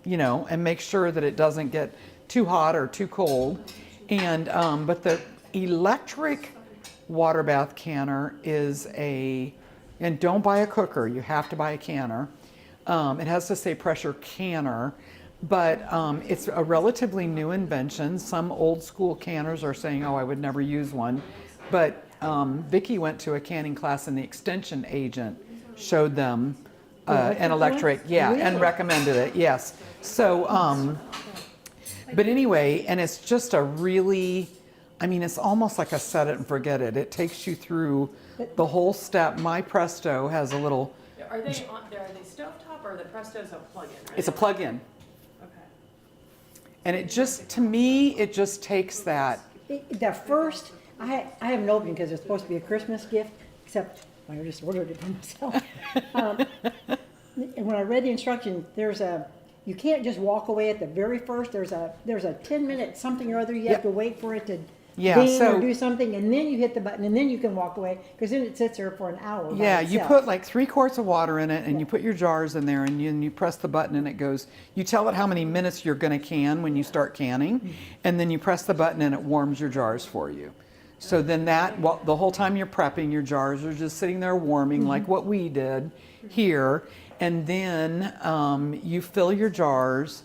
you know, and make sure that it doesn't get too hot or too cold. And but the electric water bath canner is and don't buy a cooker, you have to buy a canner. It has to say pressure canner, but it's a relatively new invention. Some old school canners are saying, oh, I would never use one. But Vicki went to a canning class and the extension agent showed them an electric, yeah, and recommended it, yes. So, but anyway, and it's just a really, I mean, it's almost like a set it and forget it. It takes you through the whole step. My Presto has a little, Are they stovetop or the Presto's a plug-in, right? it's a plug-in. Okay. And it just, to me, it just takes that. The first, I haven't opened because it's supposed to be a Christmas gift, except I just ordered it for myself. And when I read the instructions, you can't just walk away at the very first. There's a 10-minute something or other. You have to wait for it to ding or do something, and then you hit the button, and then you can walk away, because then it sits there for an hour. Yeah, you put like 3 quarts of water in it, and you put your jars in there, and you press the button, and it goes. You tell it how many minutes you're going to can when you start canning, and then you press the button, and it warms your jars for you. So then the whole time you're prepping, your jars are just sitting there warming, like what we did here, and then you fill your jars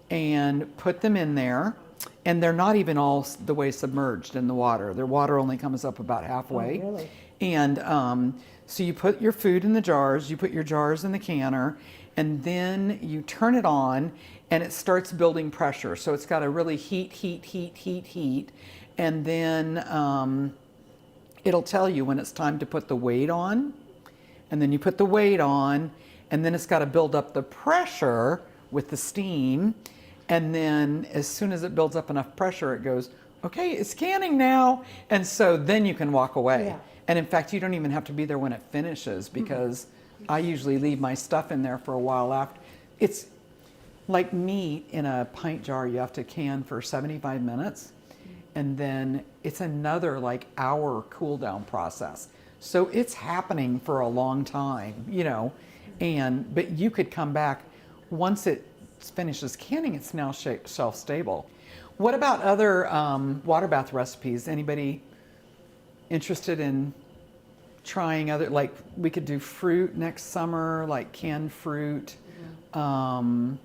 and put them in there. And they're not even all the way submerged in the water. Their water only comes up about halfway. Oh, really? And so you put your food in the jars, you put your jars in the canner, and then you turn it on, and it starts building pressure. So it's got to really heat. And then it'll tell you when it's time to put the weight on. And then you put the weight on, and then it's got to build up the pressure with the steam. And then as soon as it builds up enough pressure, it goes, okay, it's canning now. And so then you can walk away. Yeah. And in fact, you don't even have to be there when it finishes, because I usually leave my stuff in there for a while after. It's like meat in a pint jar, you have to can for 75 minutes. And then it's another like hour cool down process. So it's happening for a long time, but you could come back once it finishes canning, it's now shelf stable. What about other water bath recipes? Anybody interested in trying other, like we could do fruit next summer, like canned fruit, more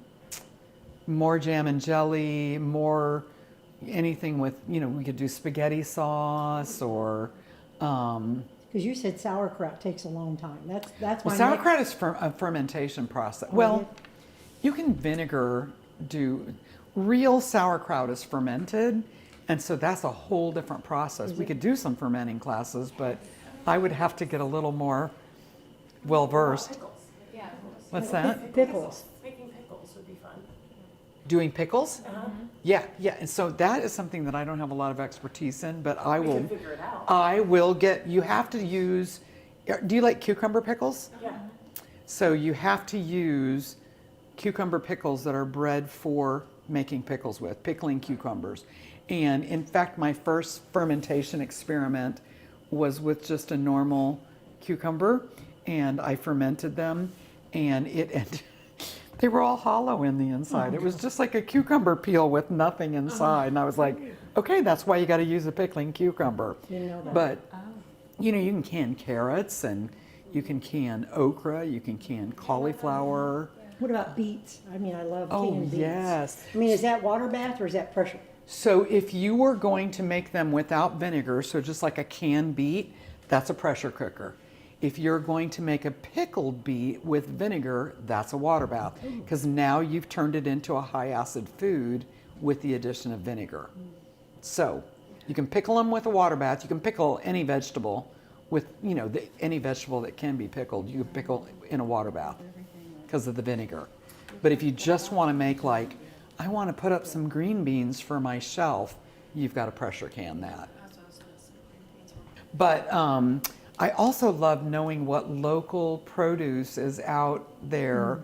jam and jelly, more anything with, we could do spaghetti sauce or. Because you said sauerkraut takes a long time. That's my Sauerkraut is a fermentation process. You can real sauerkraut is fermented, and so that's a whole different process. We could do some fermenting classes, but I would have to get a little more well-versed. Pickles. Yeah. What's that? Pickles. Making pickles would be fun. Doing pickles? Yeah. And so that is something that I don't have a lot of expertise in, but We can figure it out. I will you have to use, do you like cucumber pickles? Yeah. So you have to use cucumber pickles that are bred for making pickles with, pickling cucumbers. And in fact, my first fermentation experiment was with just a normal cucumber, and I fermented them, and they were all hollow in the inside. It was just like a cucumber peel with nothing inside. And I was like, okay, that's why you got to use a pickling cucumber. Didn't know that. But, you can can carrots, and you can can okra, you can can cauliflower. What about beets? I mean, I love Oh, canned beets. yes. I mean, is that water bath or is that pressure? So if you were going to make them without vinegar, so just like a canned beet, that's a pressure cooker. If you're going to make a pickled beet with vinegar, that's a water bath, because now you've turned it into a high acid food with the addition of vinegar. So you can pickle them with a water bath. You can pickle any vegetable with, any vegetable that can be pickled, you can pickle in a water bath because of the vinegar. But if you just want to make I want to put up some green beans for my shelf, you've got to pressure can that. But I also love knowing what local produce is out there.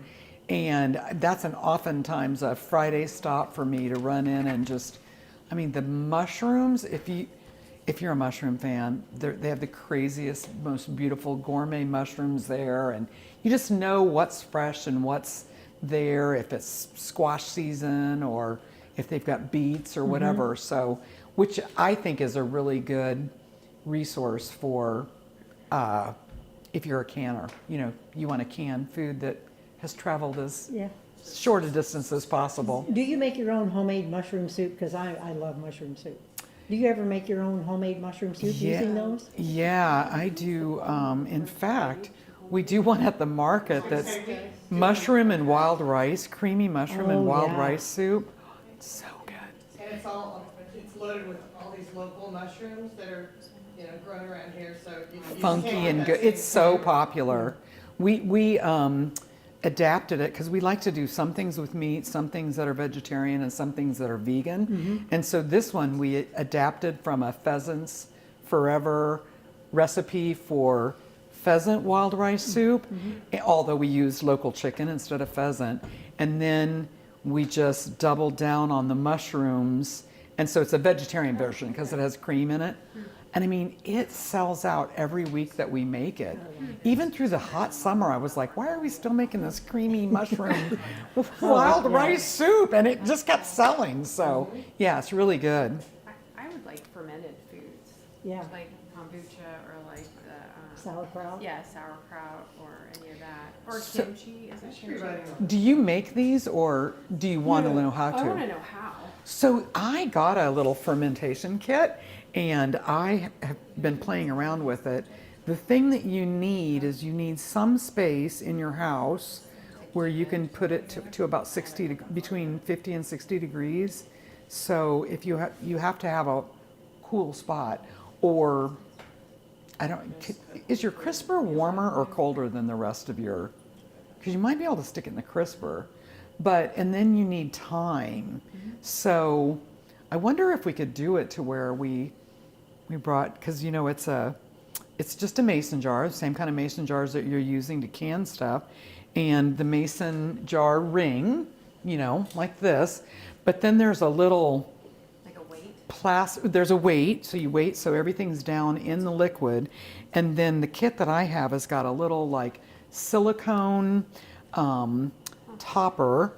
And that's oftentimes a Friday stop for me to run in and the mushrooms, if you're a mushroom fan, they have the craziest, most beautiful gourmet mushrooms there. And you just know what's fresh and what's there, if it's squash season or, if they've got beets or whatever. So, which I think is a really good resource for if you're a canner. You know, you want to can food that has traveled as Yeah. short a distance as possible. Do you make your own homemade mushroom soup? Because I love mushroom soup. Do you ever make your own homemade mushroom soup using those? Yeah, I do. In fact, we do one at the market that's mushroom and wild rice, creamy mushroom and Oh, wild yeah. rice soup. So good. And it's loaded with all these local mushrooms that are, you know, grown around here, so you Funky can't and get good. that It's same so flavor. popular. We adapted it because we like to do some things with meat, some things that are vegetarian, and some things that are vegan. And so this one we adapted from a Pheasants Forever recipe for pheasant wild rice soup, although we used local chicken instead of pheasant. And then we just doubled down on the mushrooms. And so it's a vegetarian version because it has cream in it. And I mean, it sells out every week that we make it. Even through the hot summer, I was like, why are we still making this creamy mushroom wild rice soup? And it just kept selling. So yeah, it's really good. I would like fermented foods. Yeah. Like kombucha or like the, Sauerkraut? yeah, sauerkraut or any of that. Or So- kimchi, is it Should be kimchi? right. Do you make these or do you want to know how I want to? to know how. So I got a little fermentation kit and I have been playing around with it. The thing that you need is you need some space in your house where you can put it to about 60 between 50 and 60 degrees. So if you have to have a cool spot, or I don't, is your crisper warmer or colder than the rest of your, because you might be able to stick it in the crisper, and then you need time. So I wonder if we could do it to where we brought, because you know it's just a mason jar, same kind of mason jars that you're using to can stuff, and the mason jar ring, you know, like this, but then there's a little Like a weight? there's a weight, so you wait so everything's down in the liquid, and then the kit that I have has got a little like silicone topper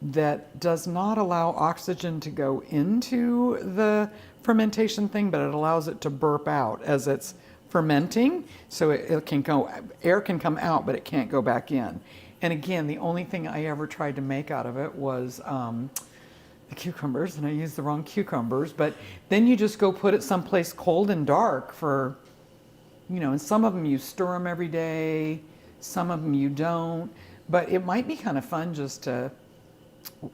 that does not allow oxygen to go into the fermentation thing, but it allows it to burp out as it's fermenting, so it can go, air can come out, but it can't go back in. And again, the only thing I ever tried to make out of it was the cucumbers, and I used the wrong cucumbers, but then you just go put it someplace cold and dark for, you know, and some of them you stir them every day, some of them you don't, but it might be kind of fun just to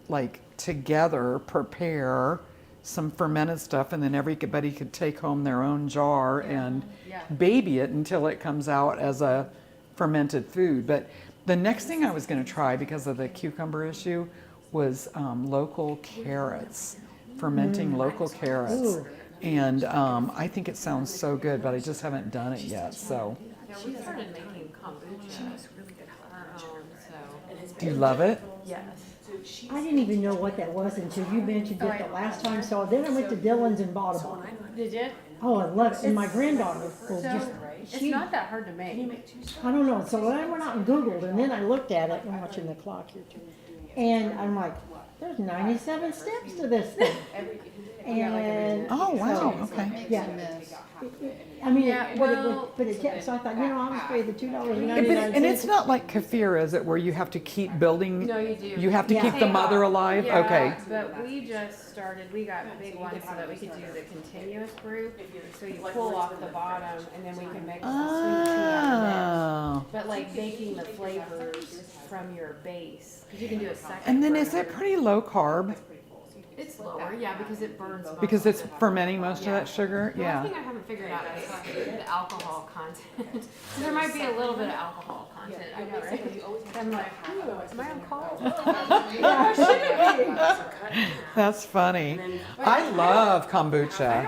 like together prepare some fermented stuff, and then everybody could take home their own jar and Yeah. baby it until it comes out as a fermented food. But the next thing I was going to try, because of the cucumber issue, was local carrots, fermenting local carrots. Ooh. And I think it sounds so good, but I just haven't done it yet. So, Yeah, we started making kombucha on our own, so, do you love it? yes. I didn't even know what that was until you mentioned it the last time, so then I went to Dillon's and bought a bottle. Did you? Oh, I love it, and my granddaughter will So, just, it's she, not that hard to make. I don't know, so then I went out and Googled, and then I looked at it, I'm watching the clock here too, and I'm like, there's 97 steps to this thing. And, Oh, wow, so, okay. yeah. I mean, Yeah, but it well- would, but it kept, so I thought, you know, I'll just pay the $2.99. And it's not like kefir, is it, where you have to keep building? No, you do. You have to Yeah. keep the mother alive? Yeah, Okay. But we just started, we got big ones so that we could do the continuous brew. So you pull off the bottom and then we can mix the sweet tea out of Oh. it. But like baking the flavors from your base, because you can do a second. And then is burner. it pretty low carb? It's lower, yeah, because it burns. most Because of it's it. fermenting most of that sugar? The Yeah. one thing I haven't figured out is the alcohol content. So there might be a little bit of alcohol content. I know, right? I'm like, ooh, am I on call? That's funny. I love kombucha.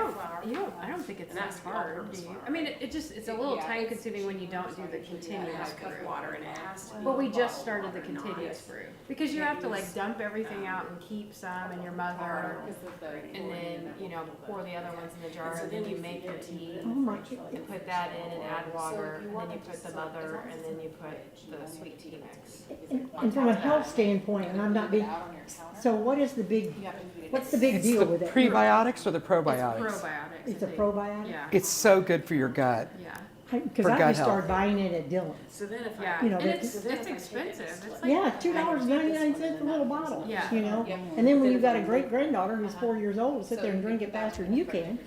I don't think it's And that's that the hard, all-purpose do you? flour, I mean, right? it's a little time consuming when you don't do the continuous Put brew. water in it. Has to be But we just bottled started the water, not- continuous brew. Because you have to like dump everything out and keep some in your mother, and then, you know, pour the other ones in the jar, and then you make your tea. Oh my, And put that in and add water, and then you put the mother, and then you put the sweet tea mix. and from a health standpoint, and I'm not big, so what is the big, what's the big It's deal the with it? prebiotics or the It's probiotics? probiotics. It's a I think. probiotic? Yeah, It's so good for your gut. yeah, Because For I gut just started health. buying it at Dillon's. So then if yeah, You know, and they- it's expensive, it's like. Yeah, $2.99 a little bottle, Yeah. you know? And then when you've got a great granddaughter who's 4 years old, sit there and drink it faster than you can,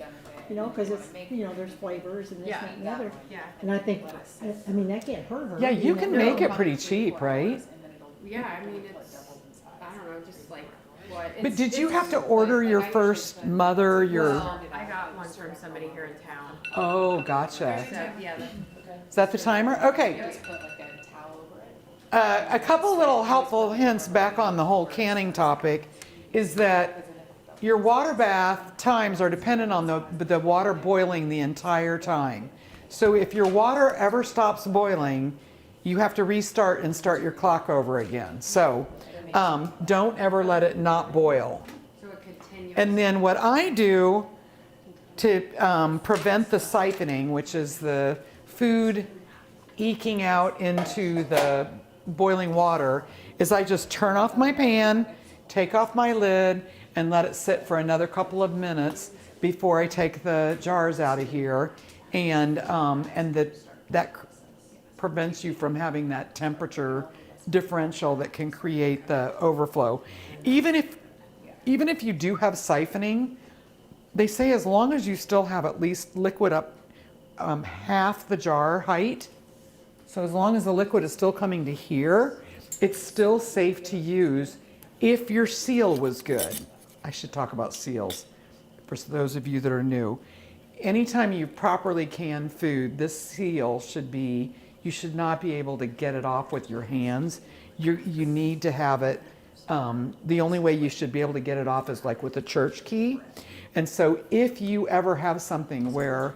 you know, because it's, you know, there's flavors and this, Yeah. that, and the other. Yeah, And I think, I mean, that can't hurt her. Yeah, you can know? make it pretty cheap, right? yeah, I mean, it's, I don't know, just like what. But it's- did you it's- have to order your first mother, your, Well, I got one from somebody here in town. oh, gotcha. So, yeah, Is that the timer? Okay. Just put like a towel over it. A couple little helpful hints back on the whole canning topic is that your water bath times are dependent on the water boiling the entire time. So if your water ever stops boiling, you have to restart and start your clock over again. So don't ever let it not boil. so it continues. And then what I do to prevent the siphoning, which is the food eking out into the boiling water, is I just turn off my pan, take off my lid, and let it sit for another couple of minutes before I take the jars out of here. And that prevents you from having that temperature differential that can create the overflow. Even if you do have siphoning, they say as long as you still have at least liquid up half the jar height, so as long as the liquid is still coming to here, it's still safe to use if your seal was good. I should talk about seals for those of you that are new. Anytime you properly can food, this seal should be, you should not be able to get it off with your hands. You need to have it, the only way you should be able to get it off is like with a church key. And so if you ever have something where,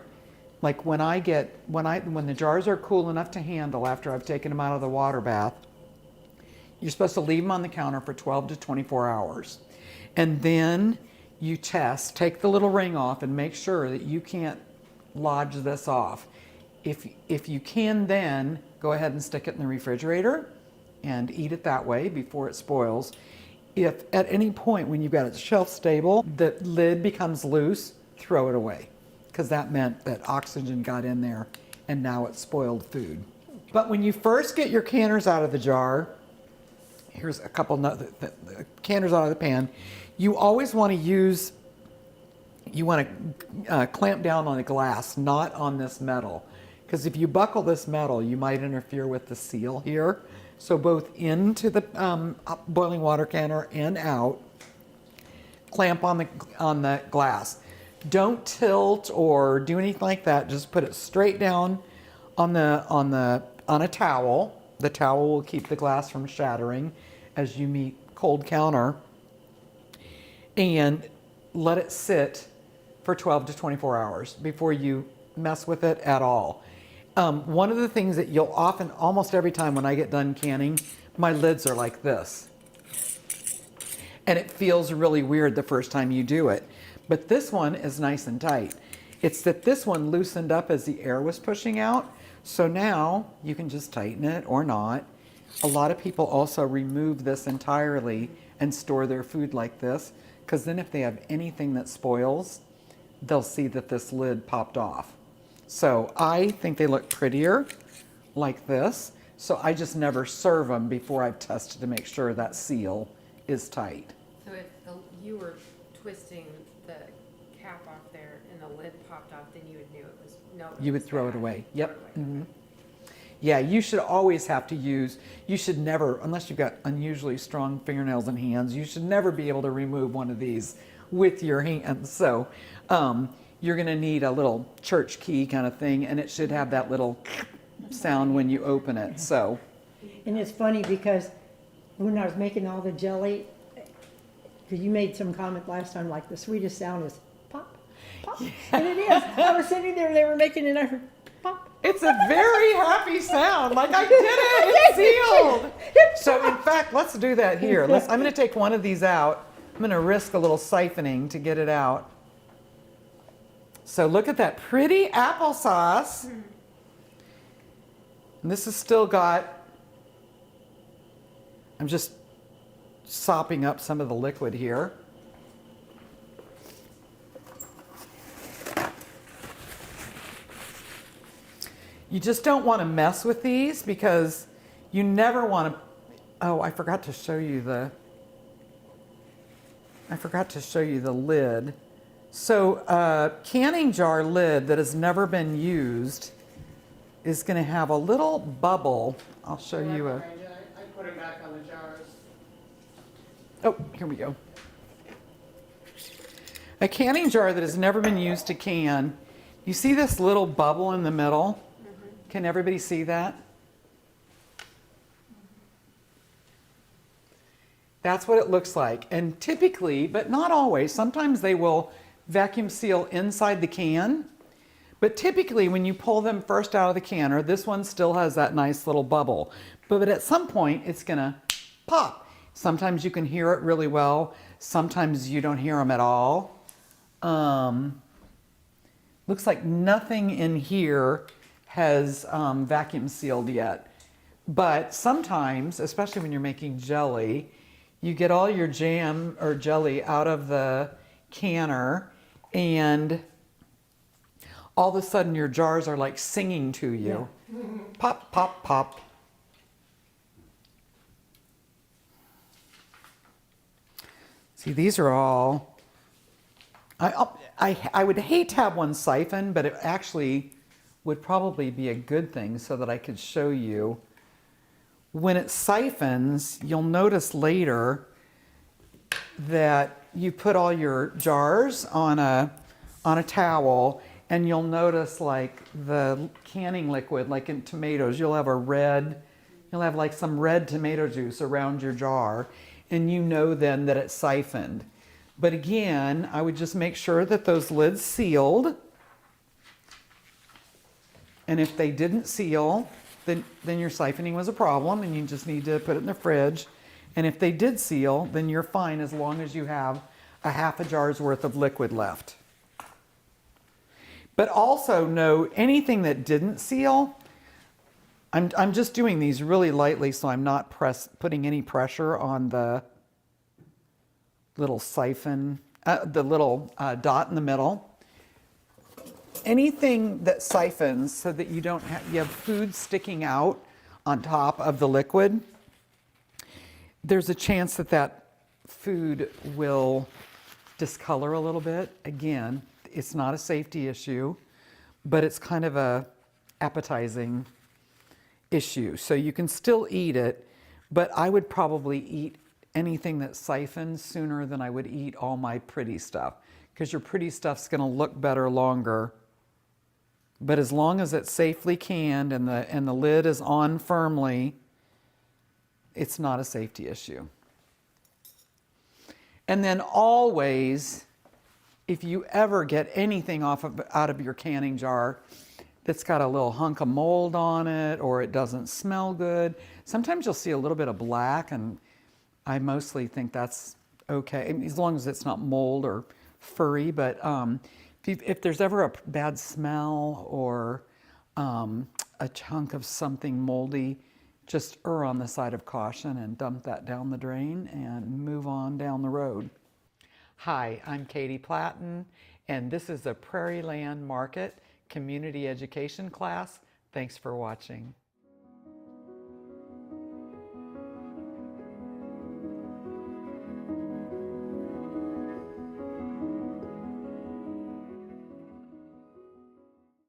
like when the jars are cool enough to handle after I've taken them out of the water bath, you're supposed to leave them on the counter for 12 to 24 hours. And then you take the little ring off and make sure that you can't lodge this off. If you can, then go ahead and stick it in the refrigerator and eat it that way before it spoils. If at any point when you've got it shelf stable, the lid becomes loose, throw it away, because that meant that oxygen got in there and now it's spoiled food. But when you first get your canners out of the jar, here's a couple the canners out of the pan, you always want to clamp down on the glass, not on this metal. Because if you buckle this metal, you might interfere with the seal here. So both into the boiling water canner and out, clamp on the glass. Don't tilt or do anything like that. Just put it straight down on a towel. The towel will keep the glass from shattering as you meet cold counter. And let it sit for 12 to 24 hours before you mess with it at all. One of the things that you'll often, almost every time when I get done canning, my lids are like this. And it feels really weird the first time you do it. But this one is nice and tight. It's that this one loosened up as the air was pushing out. So now you can just tighten it or not. A lot of people also remove this entirely and store their food like this, because then if they have anything that spoils, they'll see that this lid popped off. So I think they look prettier like this. So I just never serve them before I've tested to make sure that seal is tight. So if you were twisting the cap off there and the lid popped off, then you would know it You would was throw it bad. away. Throw Yep. it away. Mhm. Yeah, you should always have to use, you should never, unless you've got unusually strong fingernails and hands, you should never be able to remove one of these with your hands. So you're going to need a little church key kind of thing, and it should have that little sound when you open it. So And it's funny because when I was making all the jelly, because you made some comment last time, like the sweetest sound is pop. pop. And it is. I was sitting there, they were making it, I heard pop. It's a very happy sound. Like I did it. It's sealed. So in fact, let's do that here. I'm going to take one of these out. I'm going to risk a little siphoning to get it out. So look at that pretty applesauce. And this has still got, I'm just sopping up some of the liquid here. You just don't want to mess with these because you never want to, oh, I forgot to show you the lid. So canning jar lid that has never been used is going to have a little bubble. I'll show you a, I put it back on the jars. oh, here we go. A canning jar that has never been used to can. You see this little bubble in the middle? Can everybody see that? That's what it looks like. And typically, but not always, sometimes they will vacuum seal inside the can. But typically when you pull them first out of the canner, this one still has that nice little bubble. But at some point it's gonna pop. Sometimes you can hear it really well. Sometimes you don't hear them at all. Looks like nothing in here has vacuum sealed yet. But sometimes, especially when you're making jelly, you get all your jam or jelly out of the canner and all of a sudden your jars are like singing to you. Yeah. Pop, pop, pop. See, these are all, I would hate to have one siphon, but it actually would probably be a good thing so that I could show you. When it siphons, you'll notice later that you put all your jars on a towel and you'll notice like the canning liquid, like in tomatoes, you'll have like some red tomato juice around your jar and you know then that it's siphoned. But again, I would just make sure that those lids sealed. And if they didn't seal, then your siphoning was a problem and you just need to put it in the fridge. And if they did seal, then you're fine as long as you have a half a jar's worth of liquid left. But also know anything that didn't seal, I'm just doing these really lightly so I'm not putting any pressure on the little siphon, the little dot in the middle. Anything that siphons so that you have food sticking out on top of the liquid, there's a chance that that food will discolor a little bit. Again, it's not a safety issue, but it's kind of a appetizing issue. So you can still eat it, but I would probably eat anything that siphons sooner than I would eat all my pretty stuff, because your pretty stuff's going to look better longer. But as long as it's safely canned and the lid is on firmly, it's not a safety issue. And then always, if you ever get anything out of your canning jar that's got a little hunk of mold on it or it doesn't smell good, sometimes you'll see a little bit of black, and I mostly think that's okay, as long as it's not mold or furry. But if there's ever a bad smell or a chunk of something moldy, just err on the side of caution and dump that down the drain and move on down the road. Hi, I'm Katie Platten, and this is a Prairieland Market community education class. Thanks for watching.